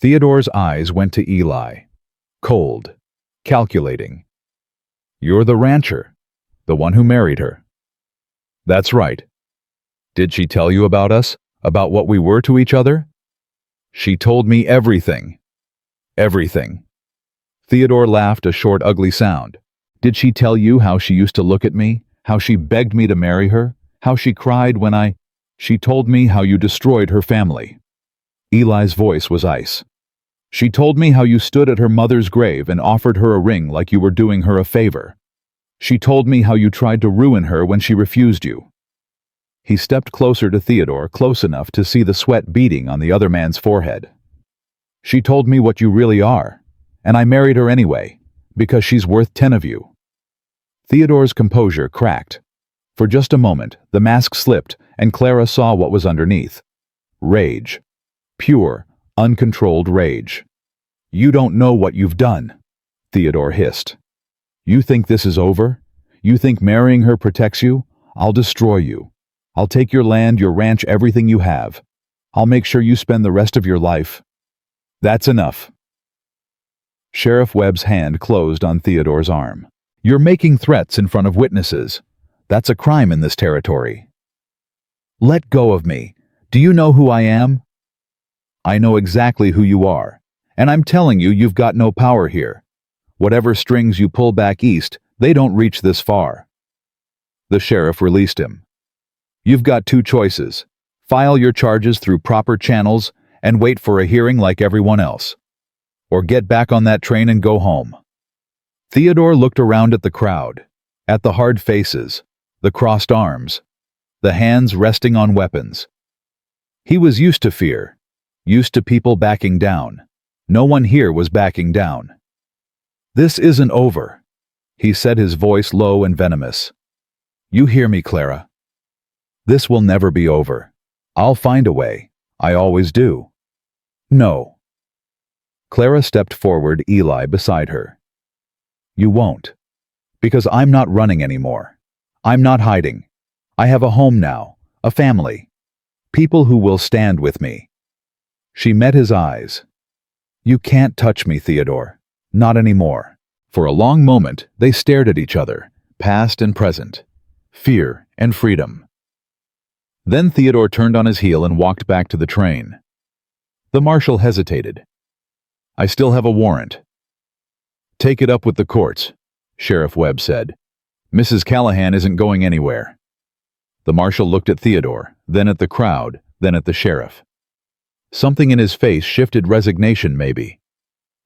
Theodore's eyes went to Eli. Cold. Calculating. You're the rancher. The one who married her. That's right. Did she tell you about us? About what we were to each other? She told me everything. Everything. Theodore laughed a short, ugly sound. Did she tell you how she used to look at me? How she begged me to marry her? How she cried when I— She told me how you destroyed her family. Eli's voice was ice. She told me how you stood at her mother's grave and offered her a ring like you were doing her a favor. She told me how you tried to ruin her when she refused you. He stepped closer to Theodore, close enough to see the sweat beading on the other man's forehead. She told me what you really are, and I married her anyway, because she's worth 10 of you. Theodore's composure cracked. For just a moment, the mask slipped, and Clara saw what was underneath. Rage. Pure, uncontrolled rage. You don't know what you've done, Theodore hissed. You think this is over? You think marrying her protects you? I'll destroy you. I'll take your land, your ranch, everything you have. I'll make sure you spend the rest of your life. That's enough. Sheriff Webb's hand closed on Theodore's arm. You're making threats in front of witnesses. That's a crime in this territory. Let go of me. Do you know who I am? I know exactly who you are, and I'm telling you, you've got no power here. Whatever strings you pull back east, they don't reach this far. The sheriff released him. You've got two choices. File your charges through proper channels and wait for a hearing like everyone else. Or get back on that train and go home. Theodore looked around at the crowd, at the hard faces, the crossed arms, the hands resting on weapons. He was used to fear, used to people backing down. No one here was backing down. This isn't over, he said, his voice low and venomous. You hear me, Clara? This will never be over. I'll find a way. I always do. No. Clara stepped forward, Eli beside her. You won't. Because I'm not running anymore. I'm not hiding. I have a home now, a family. People who will stand with me. She met his eyes. You can't touch me, Theodore. Not anymore. For a long moment, they stared at each other, past and present, fear and freedom. Then Theodore turned on his heel and walked back to the train. The marshal hesitated. I still have a warrant. Take it up with the courts, Sheriff Webb said. Mrs. Callahan isn't going anywhere. The marshal looked at Theodore, then at the crowd, then at the sheriff. Something in his face shifted, resignation maybe.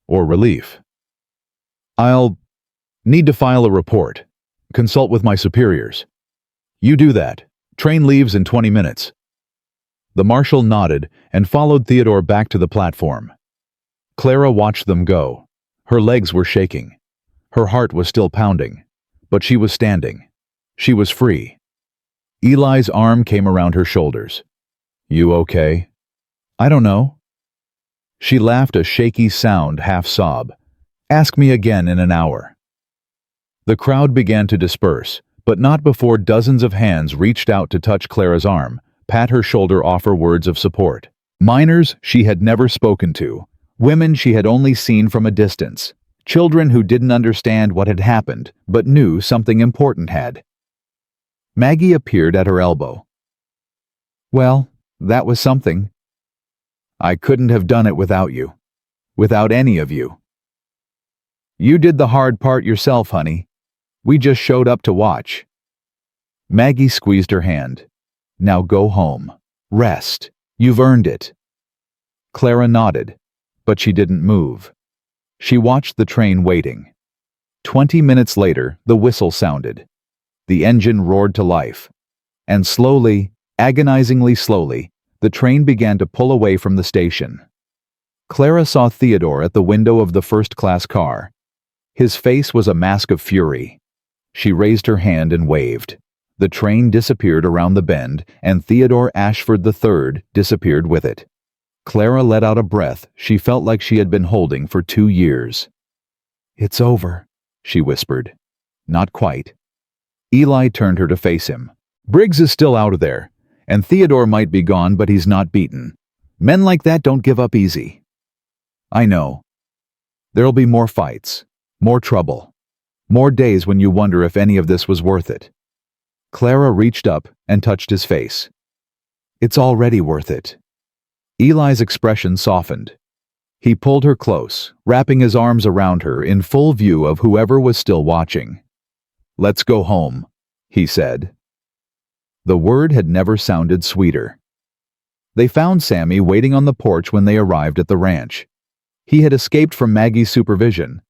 Or relief. I'll need to file a report. Consult with my superiors. You do that. Train leaves in 20 minutes. The marshal nodded and followed Theodore back to the platform. Clara watched them go. Her legs were shaking. Her heart was still pounding. But she was standing. She was free. Eli's arm came around her shoulders. You okay? I don't know. She laughed, a shaky sound, half sob. Ask me again in an hour. The crowd began to disperse, but not before dozens of hands reached out to touch Clara's arm, pat her shoulder, offer words of support. Minors she had never spoken to, women she had only seen from a distance, children who didn't understand what had happened but knew something important had. Maggie appeared at her elbow. Well, that was something. I couldn't have done it without you. Without any of you. You did the hard part yourself, honey. We just showed up to watch. Maggie squeezed her hand. Now go home. Rest. You've earned it. Clara nodded, but she didn't move. She watched the train waiting. 20 minutes later, the whistle sounded. The engine roared to life. And slowly, agonizingly slowly, the train began to pull away from the station. Clara saw Theodore at the window of the first-class car. His face was a mask of fury. She raised her hand and waved. The train disappeared around the bend, and Theodore Ashford III disappeared with it. Clara let out a breath she felt like she had been holding for 2 years. "It's over," she whispered. "Not quite." Eli turned her to face him. "Briggs is still out of there, and Theodore might be gone, but he's not beaten. Men like that don't give up easy." "I know. There'll be more fights, more trouble, more days when you wonder if any of this was worth it." Clara reached up and touched his face. "It's already worth it." Eli's expression softened. He pulled her close, wrapping his arms around her in full view of whoever was still watching. "Let's go home," he said. The word had never sounded sweeter. They found Sammy waiting on the porch when they arrived at the ranch. He had escaped from Maggie's supervision.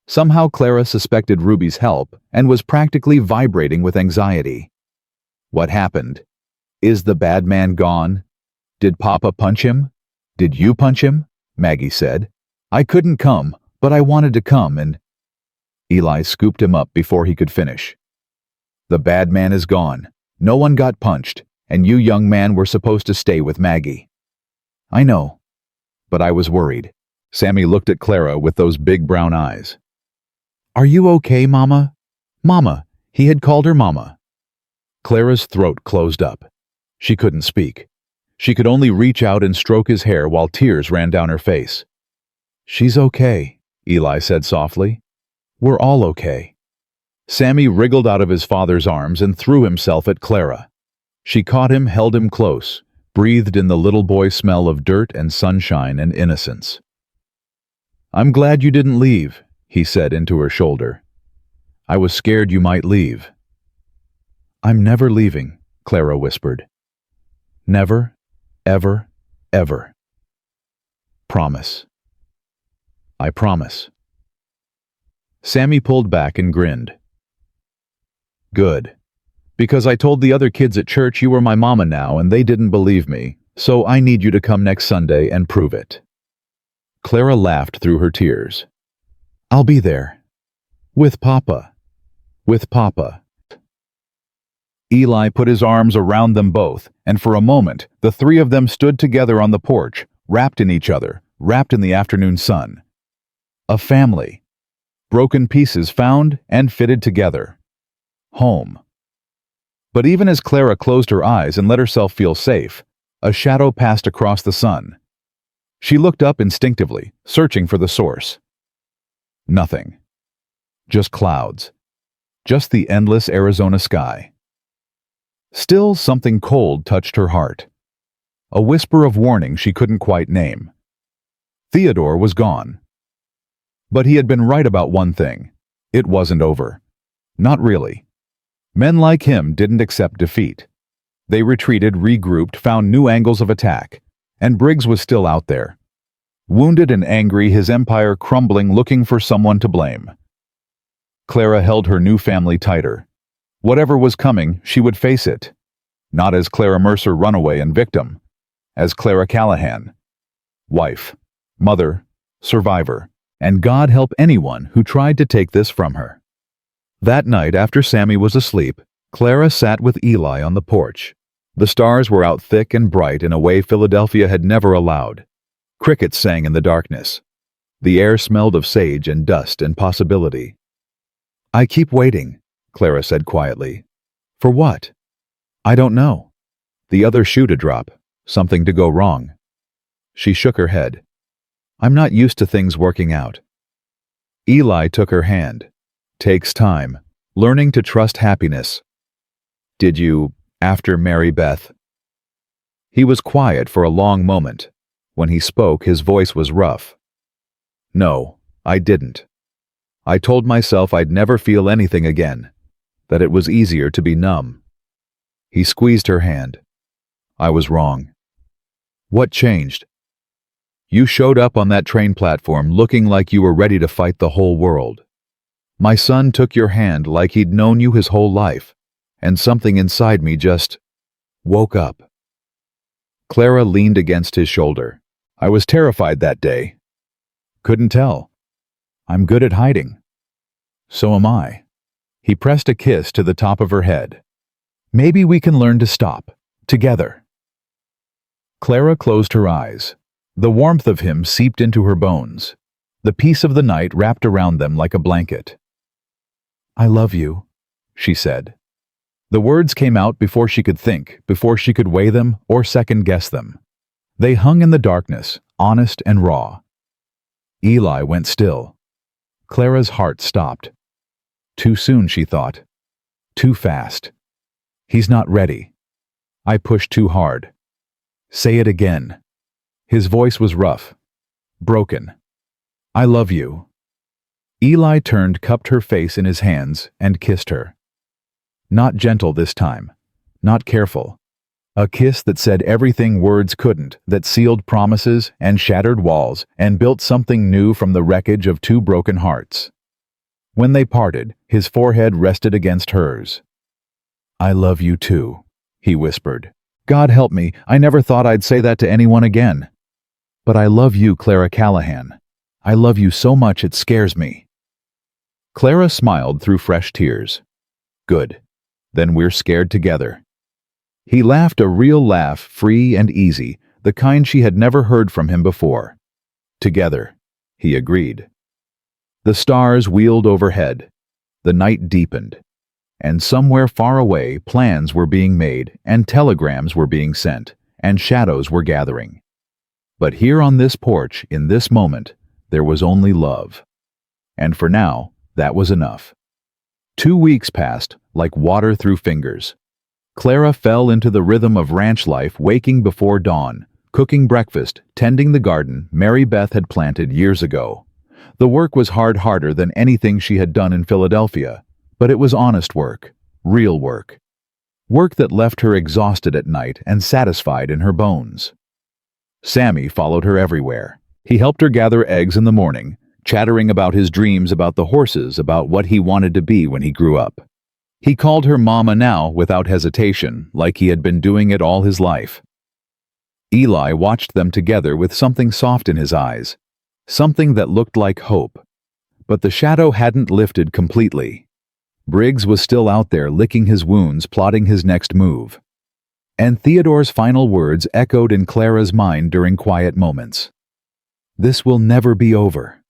Somehow Clara suspected Ruby's help and was practically vibrating with anxiety. "What happened? Is the bad man gone? Did Papa punch him? Did you punch him?" Maggie said. "I couldn't come, but I wanted to come and—" Eli scooped him up before he could finish. "The bad man is gone. No one got punched, and you young man were supposed to stay with Maggie." "I know, but I was worried." Sammy looked at Clara with those big brown eyes. "Are you okay, Mama?" Mama. He had called her Mama. Clara's throat closed up. She couldn't speak. She could only reach out and stroke his hair while tears ran down her face. "She's okay," Eli said softly. "We're all okay." Sammy wriggled out of his father's arms and threw himself at Clara. She caught him, held him close, breathed in the little boy smell of dirt and sunshine and innocence. "I'm glad you didn't leave," he said into her shoulder. "I was scared you might leave." "I'm never leaving," Clara whispered. "Never, ever, ever." "Promise." "I promise." Sammy pulled back and grinned. "Good. Because I told the other kids at church you were my mama now and they didn't believe me, so I need you to come next Sunday and prove it." Clara laughed through her tears. "I'll be there. With Papa. With Papa." Eli put his arms around them both, and for a moment, the three of them stood together on the porch, wrapped in each other, wrapped in the afternoon sun. A family. Broken pieces found and fitted together. Home. But even as Clara closed her eyes and let herself feel safe, a shadow passed across the sun. She looked up instinctively, searching for the source. Nothing. Just clouds. Just the endless Arizona sky. Still, something cold touched her heart. A whisper of warning she couldn't quite name. Theodore was gone. But he had been right about one thing. It wasn't over. Not really. Men like him didn't accept defeat. They retreated, regrouped, found new angles of attack, and Briggs was still out there. Wounded and angry, his empire crumbling, looking for someone to blame. Clara held her new family tighter. Whatever was coming, she would face it. Not as Clara Mercer, runaway and victim. As Clara Callahan. Wife, mother, survivor, and God help anyone who tried to take this from her. That night, after Sammy was asleep, Clara sat with Eli on the porch. The stars were out thick and bright in a way Philadelphia had never allowed. Crickets sang in the darkness. The air smelled of sage and dust and possibility. "I keep waiting," Clara said quietly. "For what?" "I don't know. The other shoe to drop. Something to go wrong." She shook her head. "I'm not used to things working out." Eli took her hand. "Takes time. Learning to trust happiness." "Did you, after Mary Beth?" He was quiet for a long moment. When he spoke, his voice was rough. "No, I didn't. I told myself I'd never feel anything again, that it was easier to be numb. He squeezed her hand. I was wrong. What changed? You showed up on that train platform looking like you were ready to fight the whole world. My son took your hand like he'd known you his whole life, and something inside me just woke up. Clara leaned against his shoulder. I was terrified that day. Couldn't tell. I'm good at hiding. So am I. He pressed a kiss to the top of her head. Maybe we can learn to stop, together. Clara closed her eyes. The warmth of him seeped into her bones. The peace of the night wrapped around them like a blanket. I love you, she said. The words came out before she could think, before she could weigh them or second-guess them. They hung in the darkness, honest and raw. Eli went still. Clara's heart stopped. Too soon, she thought. Too fast. He's not ready. I pushed too hard. Say it again. His voice was rough, broken. I love you. Eli turned, cupped her face in his hands, and kissed her. Not gentle this time, not careful. A kiss that said everything words couldn't, that sealed promises and shattered walls and built something new from the wreckage of two broken hearts. When they parted, his forehead rested against hers. I love you too, he whispered. God help me, I never thought I'd say that to anyone again. But I love you, Clara Callahan. I love you so much it scares me. Clara smiled through fresh tears. Good. Then we're scared together. He laughed, a real laugh, free and easy, the kind she had never heard from him before. Together, he agreed. The stars wheeled overhead. The night deepened. And somewhere far away, plans were being made, and telegrams were being sent, and shadows were gathering. But here on this porch, in this moment, there was only love. And for now, that was enough. 2 weeks passed, like water through fingers. Clara fell into the rhythm of ranch life, waking before dawn, cooking breakfast, tending the garden Mary Beth had planted years ago. The work was harder than anything she had done in Philadelphia, but it was honest work, real work. Work that left her exhausted at night and satisfied in her bones. Sammy followed her everywhere. He helped her gather eggs in the morning, chattering about his dreams about the horses, about what he wanted to be when he grew up. He called her Mama now without hesitation, like he had been doing it all his life. Eli watched them together with something soft in his eyes, something that looked like hope. But the shadow hadn't lifted completely. Briggs was still out there licking his wounds, plotting his next move. And Theodore's final words echoed in Clara's mind during quiet moments. This will never be over.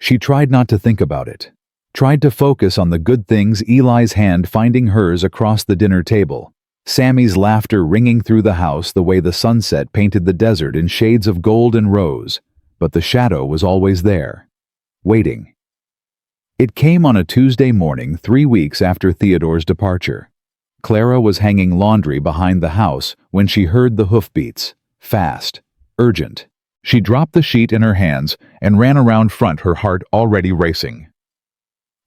She tried not to think about it, tried to focus on the good things, Eli's hand finding hers across the dinner table, Sammy's laughter ringing through the house the way the sunset painted the desert in shades of gold and rose, but the shadow was always there, waiting. It came on a Tuesday morning 3 weeks after Theodore's departure. Clara was hanging laundry behind the house when she heard the hoofbeats, fast, urgent. She dropped the sheet in her hands and ran around front, her heart already racing.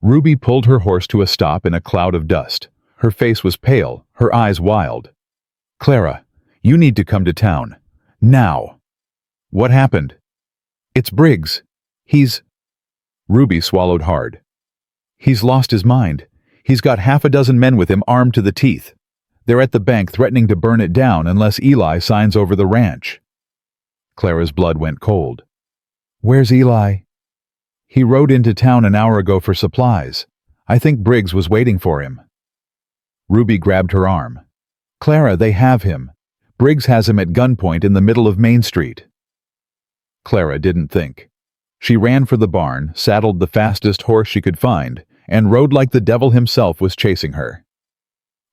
Ruby pulled her horse to a stop in a cloud of dust. Her face was pale, her eyes wild. Clara, you need to come to town. Now. What happened? It's Briggs. Ruby swallowed hard. He's lost his mind. He's got 6 men with him armed to the teeth. They're at the bank threatening to burn it down unless Eli signs over the ranch. Clara's blood went cold. Where's Eli? He rode into town an hour ago for supplies. I think Briggs was waiting for him. Ruby grabbed her arm. Clara, they have him. Briggs has him at gunpoint in the middle of Main Street. Clara didn't think. She ran for the barn, saddled the fastest horse she could find, and rode like the devil himself was chasing her.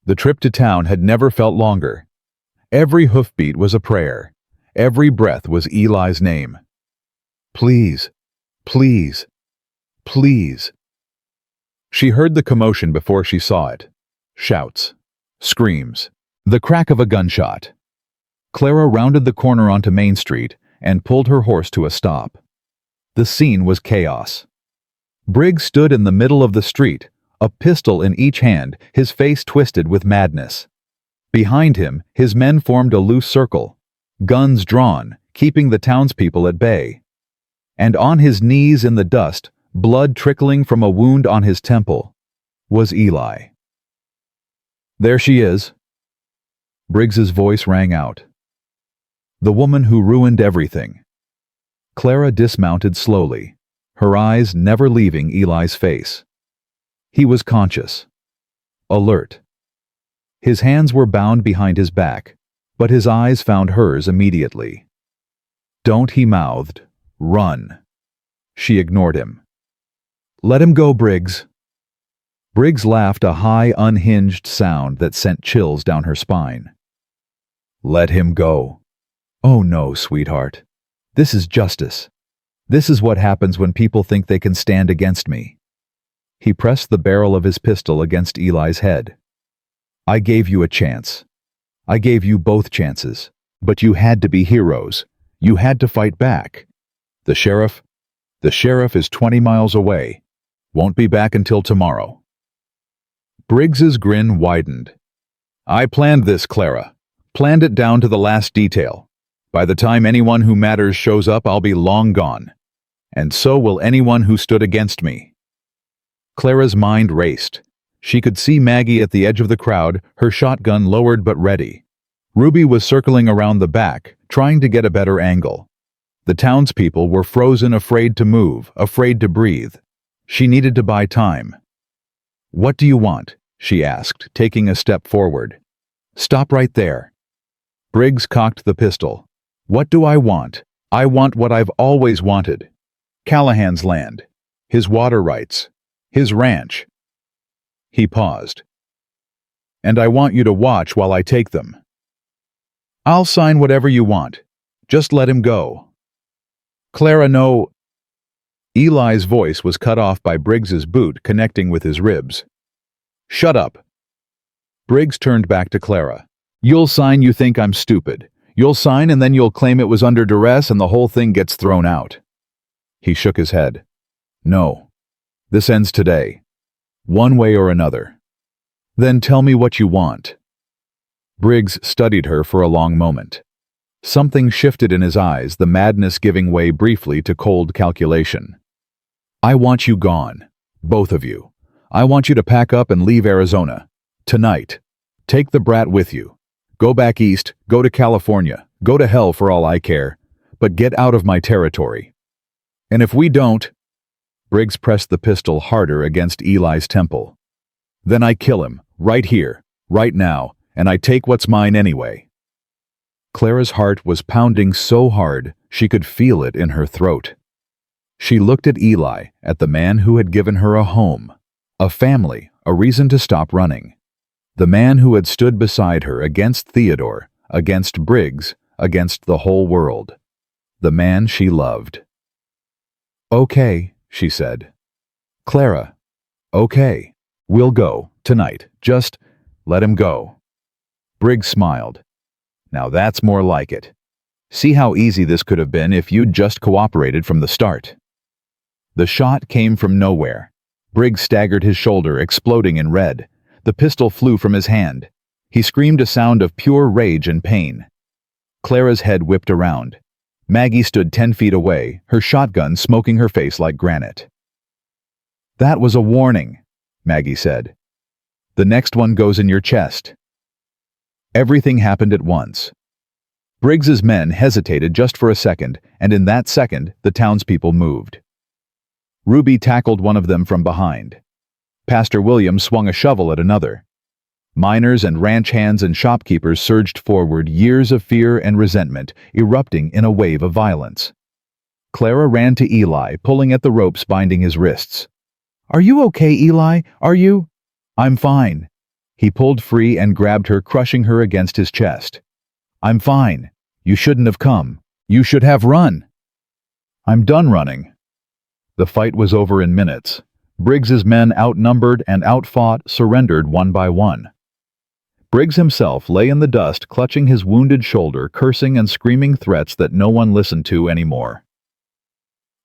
The trip to town had never felt longer. Every hoofbeat was a prayer. Every breath was Eli's name. Please, please, please. She heard the commotion before she saw it. Shouts, screams, the crack of a gunshot. Clara rounded the corner onto Main Street and pulled her horse to a stop. The scene was chaos. Briggs stood in the middle of the street, a pistol in each hand, his face twisted with madness. Behind him, his men formed a loose circle, guns drawn, keeping the townspeople at bay. And on his knees in the dust, blood trickling from a wound on his temple, was Eli. "There she is." Briggs's voice rang out. "The woman who ruined everything." Clara dismounted slowly, her eyes never leaving Eli's face. He was conscious, alert. His hands were bound behind his back, but his eyes found hers immediately. "Don't," he mouthed. "Run." She ignored him. "Let him go, Briggs." Briggs laughed, a high, unhinged sound that sent chills down her spine. "Let him go." "Oh no, sweetheart. This is justice. This is what happens when people think they can stand against me." He pressed the barrel of his pistol against Eli's head. "I gave you a chance. I gave you both chances. But you had to be heroes. You had to fight back. The sheriff is 20 miles away. Won't be back until tomorrow." Briggs's grin widened. "I planned this, Clara. Planned it down to the last detail. By the time anyone who matters shows up, I'll be long gone. And so will anyone who stood against me." Clara's mind raced. She could see Maggie at the edge of the crowd, her shotgun lowered but ready. Ruby was circling around the back, trying to get a better angle. The townspeople were frozen, afraid to move, afraid to breathe. She needed to buy time. "What do you want?" she asked, taking a step forward. "Stop right there." Briggs cocked the pistol. "What do I want? I want what I've always wanted. Callahan's land, his water rights, his ranch." He paused. "And I want you to watch while I take them." "I'll sign whatever you want. Just let him go." "Clara, no." Eli's voice was cut off by Briggs's boot connecting with his ribs. "Shut up." Briggs turned back to Clara. "You'll sign. You think I'm stupid. You'll sign and then you'll claim it was under duress and the whole thing gets thrown out." He shook his head. "No. This ends today. One way or another." "Then tell me what you want." Briggs studied her for a long moment. Something shifted in his eyes, the madness giving way briefly to cold calculation. "I want you gone. Both of you. I want you to pack up and leave Arizona. Tonight. Take the brat with you. Go back east, go to California, go to hell for all I care, but get out of my territory. And if we don't—" Briggs pressed the pistol harder against Eli's temple. "Then I kill him, right here, right now, and I take what's mine anyway." Clara's heart was pounding so hard she could feel it in her throat. She looked at Eli, at the man who had given her a home, a family, a reason to stop running. The man who had stood beside her against Theodore, against Briggs, against the whole world. The man she loved. "Okay," she said. "Clara, okay. We'll go, tonight. Just let him go." Briggs smiled. "Now that's more like it. See how easy this could have been if you'd just cooperated from the start." The shot came from nowhere. Briggs staggered, his shoulder exploding in red. The pistol flew from his hand. He screamed a sound of pure rage and pain. Clara's head whipped around. Maggie stood 10 feet away, her shotgun smoking her face like granite. "That was a warning," Maggie said. "The next one goes in your chest." Everything happened at once. Briggs's men hesitated just for a second, and in that second, the townspeople moved. Ruby tackled one of them from behind. Pastor William swung a shovel at another. Miners and ranch hands and shopkeepers surged forward, years of fear and resentment erupting in a wave of violence. Clara ran to Eli, pulling at the ropes binding his wrists. "Are you okay, Eli? Are you?" "I'm fine." He pulled free and grabbed her, crushing her against his chest. "I'm fine. You shouldn't have come. You should have run." "I'm done running." The fight was over in minutes. Briggs's men, outnumbered and outfought, surrendered one by one. Briggs himself lay in the dust, clutching his wounded shoulder, cursing and screaming threats that no one listened to anymore.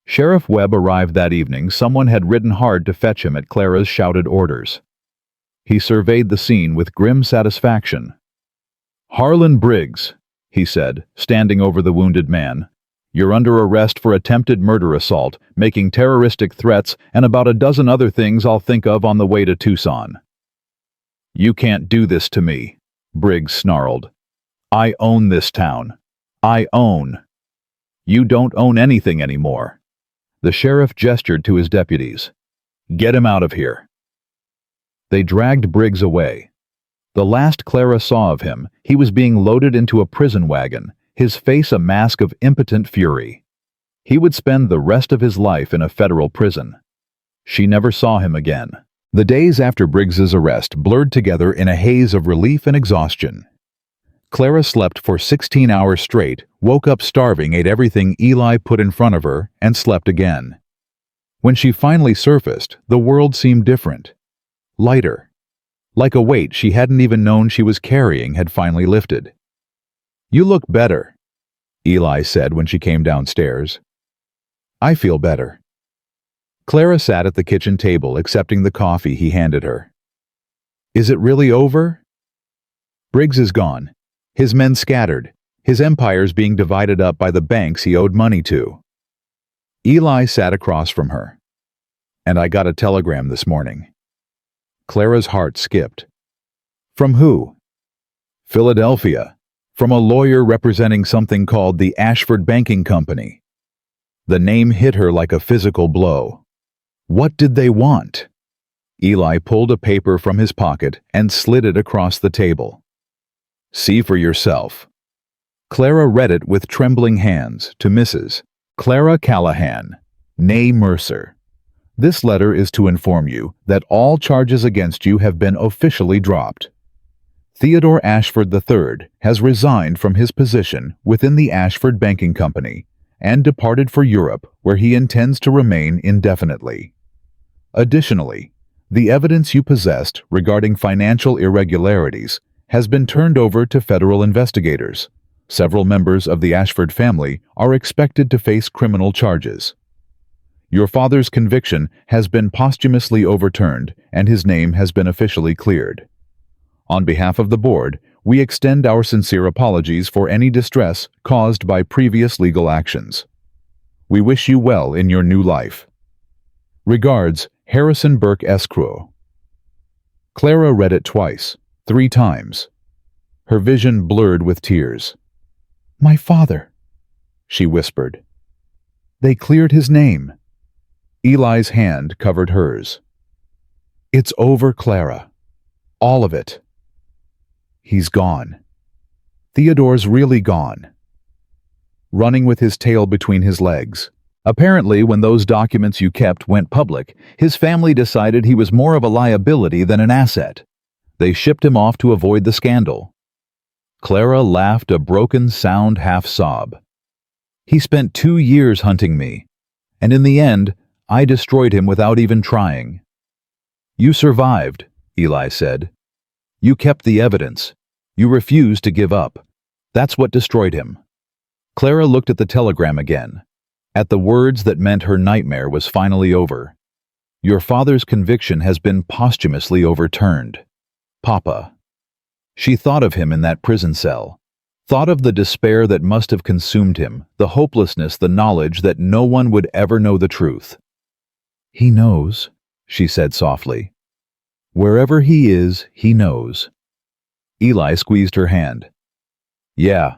Sheriff Webb arrived that evening. Someone had ridden hard to fetch him at Clara's shouted orders. He surveyed the scene with grim satisfaction. "Harlan Briggs," he said, standing over the wounded man. "You're under arrest for attempted murder assault, making terroristic threats, and about a dozen other things I'll think of on the way to Tucson." "You can't do this to me," Briggs snarled. "I own this town. I own." "You don't own anything anymore." The sheriff gestured to his deputies. "Get him out of here." They dragged Briggs away. The last Clara saw of him, he was being loaded into a prison wagon, his face a mask of impotent fury. He would spend the rest of his life in a federal prison. She never saw him again. The days after Briggs's arrest blurred together in a haze of relief and exhaustion. Clara slept for 16 hours straight, woke up starving, ate everything Eli put in front of her, and slept again. When she finally surfaced, the world seemed different. Lighter. Like a weight she hadn't even known she was carrying had finally lifted. "You look better," Eli said when she came downstairs. "I feel better." Clara sat at the kitchen table accepting the coffee he handed her. "Is it really over?" "Briggs is gone. His men scattered, his empires being divided up by the banks he owed money to." Eli sat across from her. "And I got a telegram this morning." Clara's heart skipped. "From who?" "Philadelphia. From a lawyer representing something called the Ashford Banking Company." The name hit her like a physical blow. What did they want? Eli pulled a paper from his pocket and slid it across the table. "See for yourself." Clara read it with trembling hands to Mrs. Clara Callahan, née Mercer. "This letter is to inform you that all charges against you have been officially dropped. Theodore Ashford III has resigned from his position within the Ashford Banking Company and departed for Europe, where he intends to remain indefinitely. Additionally, the evidence you possessed regarding financial irregularities has been turned over to federal investigators. Several members of the Ashford family are expected to face criminal charges. Your father's conviction has been posthumously overturned and his name has been officially cleared. On behalf of the board, we extend our sincere apologies for any distress caused by previous legal actions. We wish you well in your new life. Regards, Harrison Burke Escrow." Clara read it twice, 3 times. Her vision blurred with tears. "My father," she whispered. "They cleared his name." Eli's hand covered hers. "It's over, Clara. All of it. He's gone. Theodore's really gone. Running with his tail between his legs. Apparently, when those documents you kept went public, his family decided he was more of a liability than an asset. They shipped him off to avoid the scandal." Clara laughed a broken sound half-sob. "He spent 2 years hunting me, and in the end, I destroyed him without even trying." "You survived," Eli said. "You kept the evidence. You refused to give up. That's what destroyed him." Clara looked at the telegram again, at the words that meant her nightmare was finally over. "Your father's conviction has been posthumously overturned. Papa." She thought of him in that prison cell, thought of the despair that must have consumed him, the hopelessness, the knowledge that no one would ever know the truth. "He knows," she said softly. "Wherever he is, he knows." Eli squeezed her hand. "Yeah,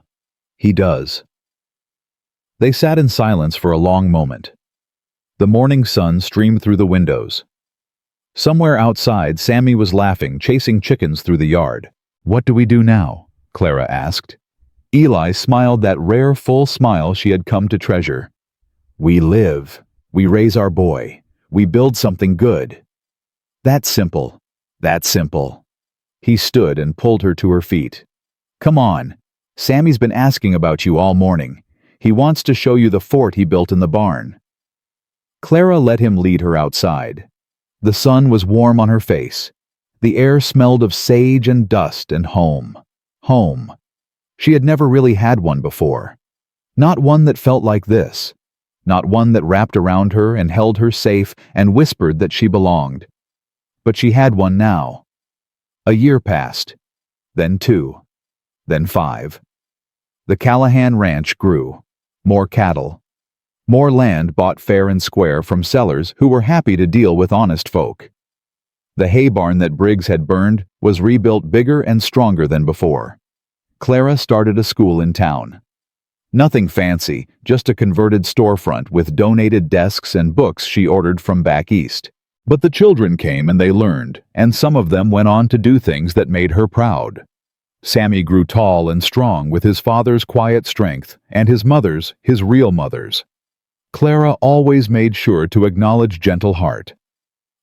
he does." They sat in silence for a long moment. The morning sun streamed through the windows. Somewhere outside, Sammy was laughing, chasing chickens through the yard. "What do we do now?" Clara asked. Eli smiled that rare full smile she had come to treasure. "We live. We raise our boy. We build something good. That's simple. That's simple." He stood and pulled her to her feet. "Come on. Sammy's been asking about you all morning. He wants to show you the fort he built in the barn." Clara let him lead her outside. The sun was warm on her face. The air smelled of sage and dust and home. Home. She had never really had one before. Not one that felt like this. not one that wrapped around her and held her safe and whispered that she belonged. But she had one now. A year passed, then 2, then 5. The Callahan Ranch grew. More cattle. More land bought fair and square from sellers who were happy to deal with honest folk. The hay barn that Briggs had burned was rebuilt bigger and stronger than before. Clara started a school in town. Nothing fancy, just a converted storefront with donated desks and books she ordered from back east. But the children came and they learned, and some of them went on to do things that made her proud. Sammy grew tall and strong with his father's quiet strength and his mother's, his real mother's. Clara always made sure to acknowledge gentle heart.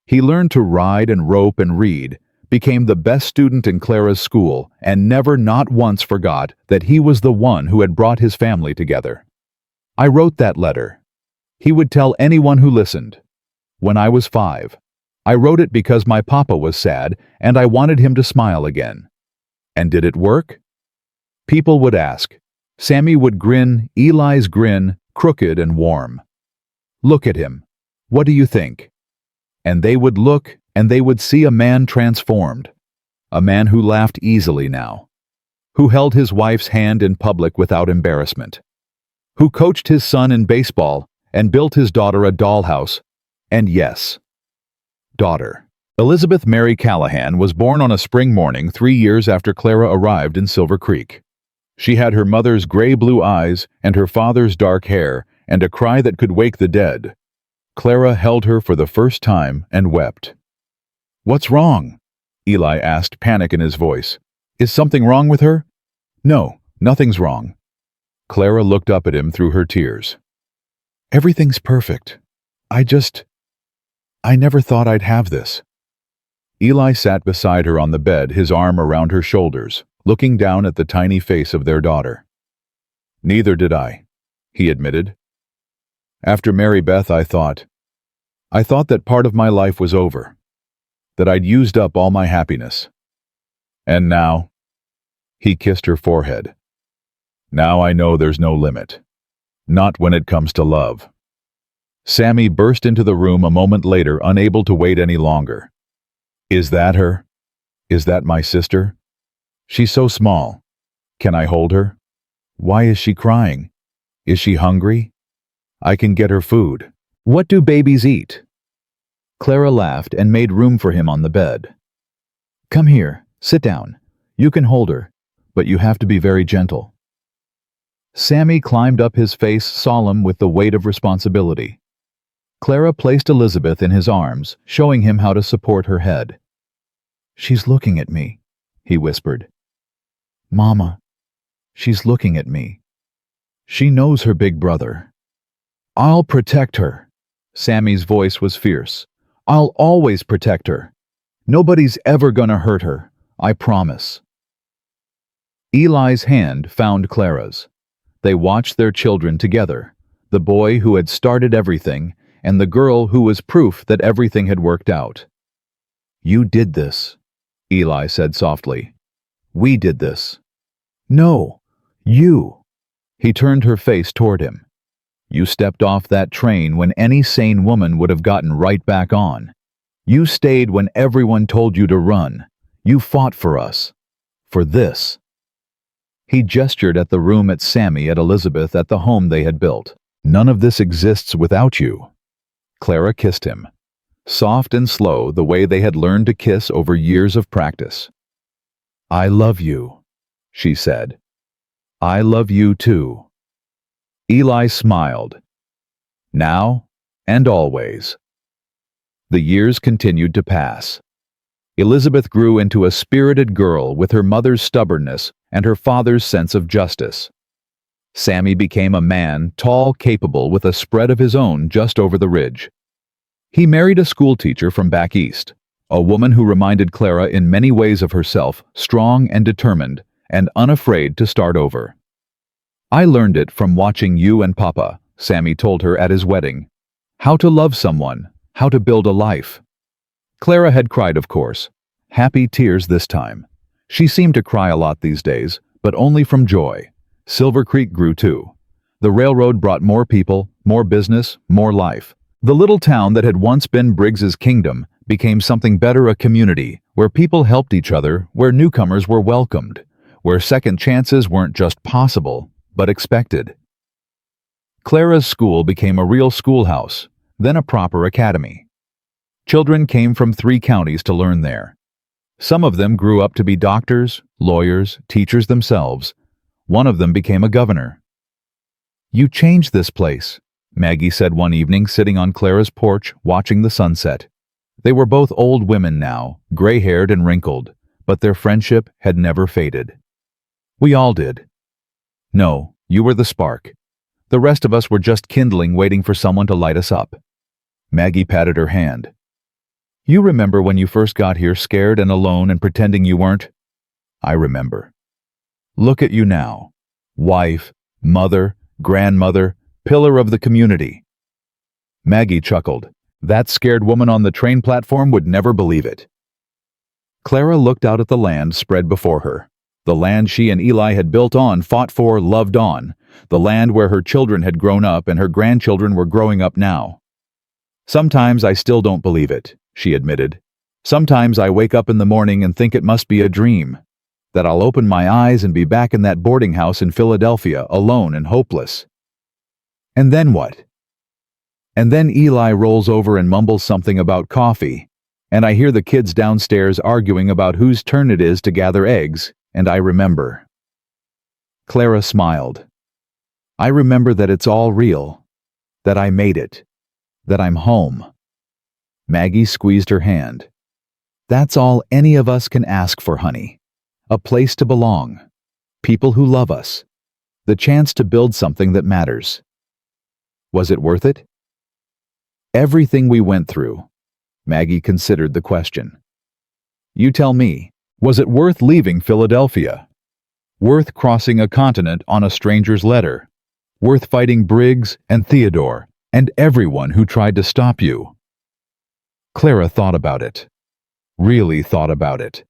He learned to ride and rope and read, became the best student in Clara's school, and never not once forgot that he was the one who had brought his family together. I wrote that letter. He would tell anyone who listened. When I was 5. I wrote it because my papa was sad and I wanted him to smile again. And did it work? People would ask. Sammy would grin, Eli's grin, crooked and warm. Look at him. What do you think? And they would look, and they would see a man transformed. A man who laughed easily now. Who held his wife's hand in public without embarrassment. Who coached his son in baseball and built his daughter a dollhouse. And yes, daughter. Elizabeth Mary Callahan was born on a spring morning 3 years after Clara arrived in Silver Creek. She had her mother's gray-blue eyes and her father's dark hair and a cry that could wake the dead. Clara held her for the first time and wept. "What's wrong?" Eli asked, panic in his voice. "Is something wrong with her?" "No, nothing's wrong." Clara looked up at him through her tears. "Everything's perfect. I never thought I'd have this." Eli sat beside her on the bed, his arm around her shoulders, looking down at the tiny face of their daughter. "Neither did I," he admitted. "After Mary Beth, I thought that part of my life was over, that I'd used up all my happiness. And now," he kissed her forehead, "now I know there's no limit. Not when it comes to love." Sammy burst into the room a moment later, unable to wait any longer. "Is that her? Is that my sister? She's so small. Can I hold her? Why is she crying? Is she hungry? I can get her food. What do babies eat?" Clara laughed and made room for him on the bed. "Come here, sit down. You can hold her, but you have to be very gentle." Sammy climbed up, his face solemn with the weight of responsibility. Clara placed Elizabeth in his arms, showing him how to support her head. "She's looking at me," he whispered. "Mama, she's looking at me. She knows her big brother. I'll protect her." Sammy's voice was fierce. "I'll always protect her. Nobody's ever gonna hurt her, I promise." Eli's hand found Clara's. They watched their children together, the boy who had started everything and the girl who was proof that everything had worked out. "You did this," Eli said softly. "We did this." "No, you." He turned her face toward him. "You stepped off that train when any sane woman would have gotten right back on. You stayed when everyone told you to run. You fought for us. For this." He gestured at the room, at Sammy, at Elizabeth, at the home they had built. "None of this exists without you." Clara kissed him, soft and slow, the way they had learned to kiss over years of practice. "I love you," she said. "I love you too." Eli smiled. Now and always. The years continued to pass. Elizabeth grew into a spirited girl with her mother's stubbornness and her father's sense of justice. Sammy became a man, tall, capable, with a spread of his own just over the ridge. He married a schoolteacher from back east, a woman who reminded Clara in many ways of herself, strong and determined, and unafraid to start over. "I learned it from watching you and Papa," Sammy told her at his wedding. "How to love someone, how to build a life." Clara had cried, of course. Happy tears this time. She seemed to cry a lot these days, but only from joy. Silver Creek grew too. The railroad brought more people, more business, more life. The little town that had once been Briggs's kingdom became something better, a community where people helped each other, where newcomers were welcomed, where second chances weren't just possible, but expected. Clara's school became a real schoolhouse, then a proper academy. Children came from 3 counties to learn there. Some of them grew up to be doctors, lawyers, teachers themselves. One of them became a governor. "You changed this place," Maggie said one evening, sitting on Clara's porch watching the sunset. They were both old women now, gray-haired and wrinkled, but their friendship had never faded. "We all did." "No, you were the spark. The rest of us were just kindling, waiting for someone to light us up." Maggie patted her hand. "You remember when you first got here, scared and alone and pretending you weren't?" "I remember. Look at you now. Wife, mother, grandmother, pillar of the community." Maggie chuckled. That scared woman on the train platform would never believe it. Clara looked out at the land spread before her. The land she and Eli had built on, fought for, loved on. The land where her children had grown up and her grandchildren were growing up now. "Sometimes I still don't believe it," she admitted. "Sometimes I wake up in the morning and think it must be a dream, that I'll open my eyes and be back in that boarding house in Philadelphia, alone and hopeless." "And then what?" "And then Eli rolls over and mumbles something about coffee, and I hear the kids downstairs arguing about whose turn it is to gather eggs, and I remember." Clara smiled. "I remember that it's all real, that I made it, that I'm home." Maggie squeezed her hand. "That's all any of us can ask for, honey. A place to belong, people who love us, the chance to build something that matters." "Was it worth it?" "Everything we went through." Maggie considered the question. "You tell me, was it worth leaving Philadelphia? Worth crossing a continent on a stranger's letter? Worth fighting Briggs and Theodore and everyone who tried to stop you?" Clara thought about it. Really thought about it.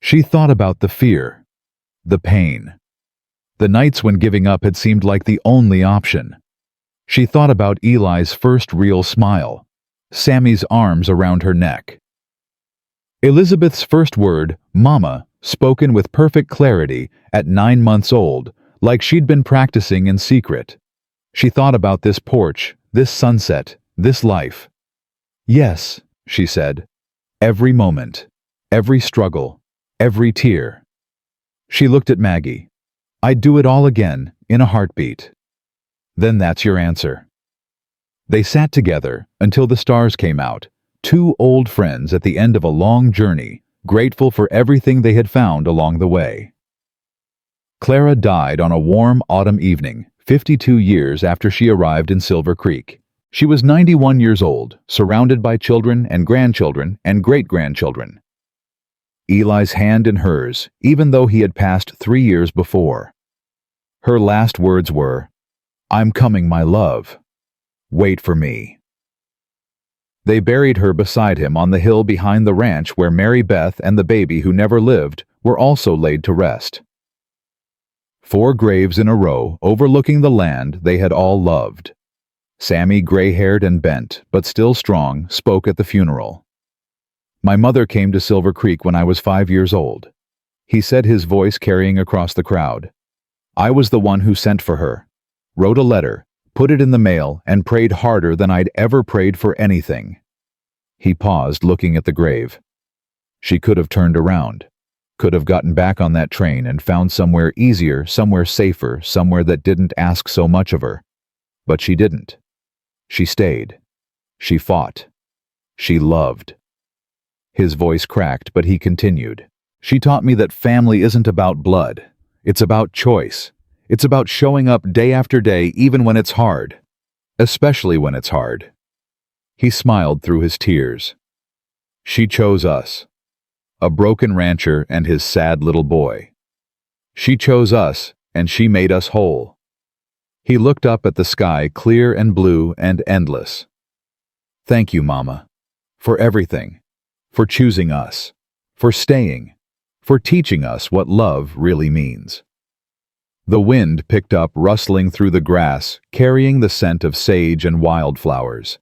She thought about the fear, the pain, the nights when giving up had seemed like the only option. She thought about Eli's first real smile, Sammy's arms around her neck, Elizabeth's first word, "Mama," spoken with perfect clarity at 9 months old, like she'd been practicing in secret. She thought about this porch, this sunset, this life. "Yes," she said, "every moment, every struggle, every tear." She looked at Maggie. "I'd do it all again, in a heartbeat." "Then that's your answer." They sat together until the stars came out, 2 old friends at the end of a long journey, grateful for everything they had found along the way. Clara died on a warm autumn evening, 52 years after she arrived in Silver Creek. She was 91 years old, surrounded by children and grandchildren and great-grandchildren. Eli's hand in hers, even though he had passed 3 years before. Her last words were, "I'm coming, my love. Wait for me." They buried her beside him on the hill behind the ranch where Mary Beth and the baby who never lived were also laid to rest. 4 graves in a row overlooking the land they had all loved. Sammy, gray-haired and bent, but still strong, spoke at the funeral. "My mother came to Silver Creek when I was 5 years old," he said, his voice carrying across the crowd. "I was the one who sent for her, wrote a letter, put it in the mail, and prayed harder than I'd ever prayed for anything." He paused, looking at the grave. She could have turned around, could have gotten back on that train and found somewhere easier, somewhere safer, somewhere that didn't ask so much of her. But she didn't. She stayed. She fought. She loved. His voice cracked, but he continued. "She taught me that family isn't about blood. It's about choice. It's about showing up day after day, even when it's hard. Especially when it's hard." He smiled through his tears. "She chose us. A broken rancher and his sad little boy. She chose us, and she made us whole." He looked up at the sky, clear and blue and endless. "Thank you, Mama, for everything, for choosing us, for staying, for teaching us what love really means." The wind picked up rustling through the grass, carrying the scent of sage and wildflowers.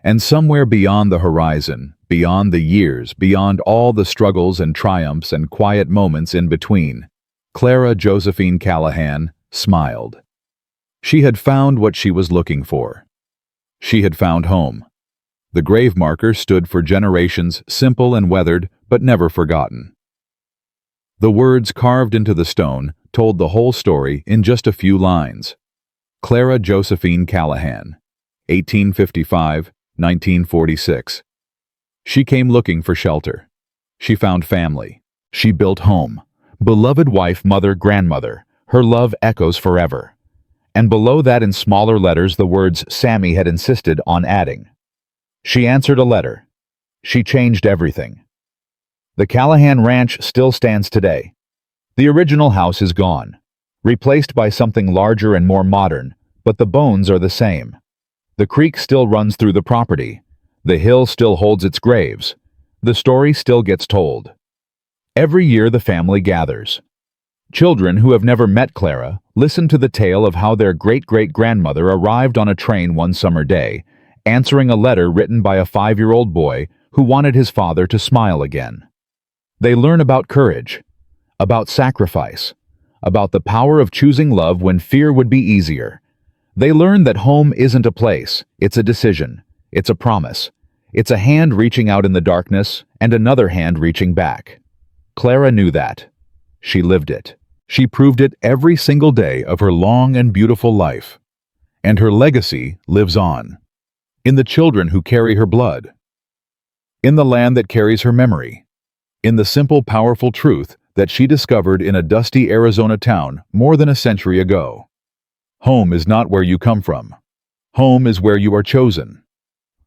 And somewhere beyond the horizon, beyond the years, beyond all the struggles and triumphs and quiet moments in between, Clara Josephine Callahan smiled. She had found what she was looking for. She had found home. The grave marker stood for generations, simple and weathered, but never forgotten. The words carved into the stone told the whole story in just a few lines. Clara Josephine Callahan, 1855-1946. She came looking for shelter. She found family. She built home. Beloved wife, mother, grandmother. Her love echoes forever. And below that in smaller letters the words Sammy had insisted on adding. She answered a letter. She changed everything. The Callahan Ranch still stands today. The original house is gone, replaced by something larger and more modern, but the bones are the same. The creek still runs through the property. The hill still holds its graves. The story still gets told. Every year the family gathers. Children who have never met Clara listen to the tale of how their great-great-grandmother arrived on a train one summer day, answering a letter written by a 5-year-old boy who wanted his father to smile again. They learn about courage, about sacrifice, about the power of choosing love when fear would be easier. They learn that home isn't a place, it's a decision, it's a promise. It's a hand reaching out in the darkness and another hand reaching back. Clara knew that. She lived it. She proved it every single day of her long and beautiful life. And her legacy lives on. In the children who carry her blood. In the land that carries her memory. In the simple, powerful truth that she discovered in a dusty Arizona town more than a century ago. Home is not where you come from. Home is where you are chosen.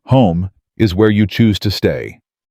Home is where you choose to stay.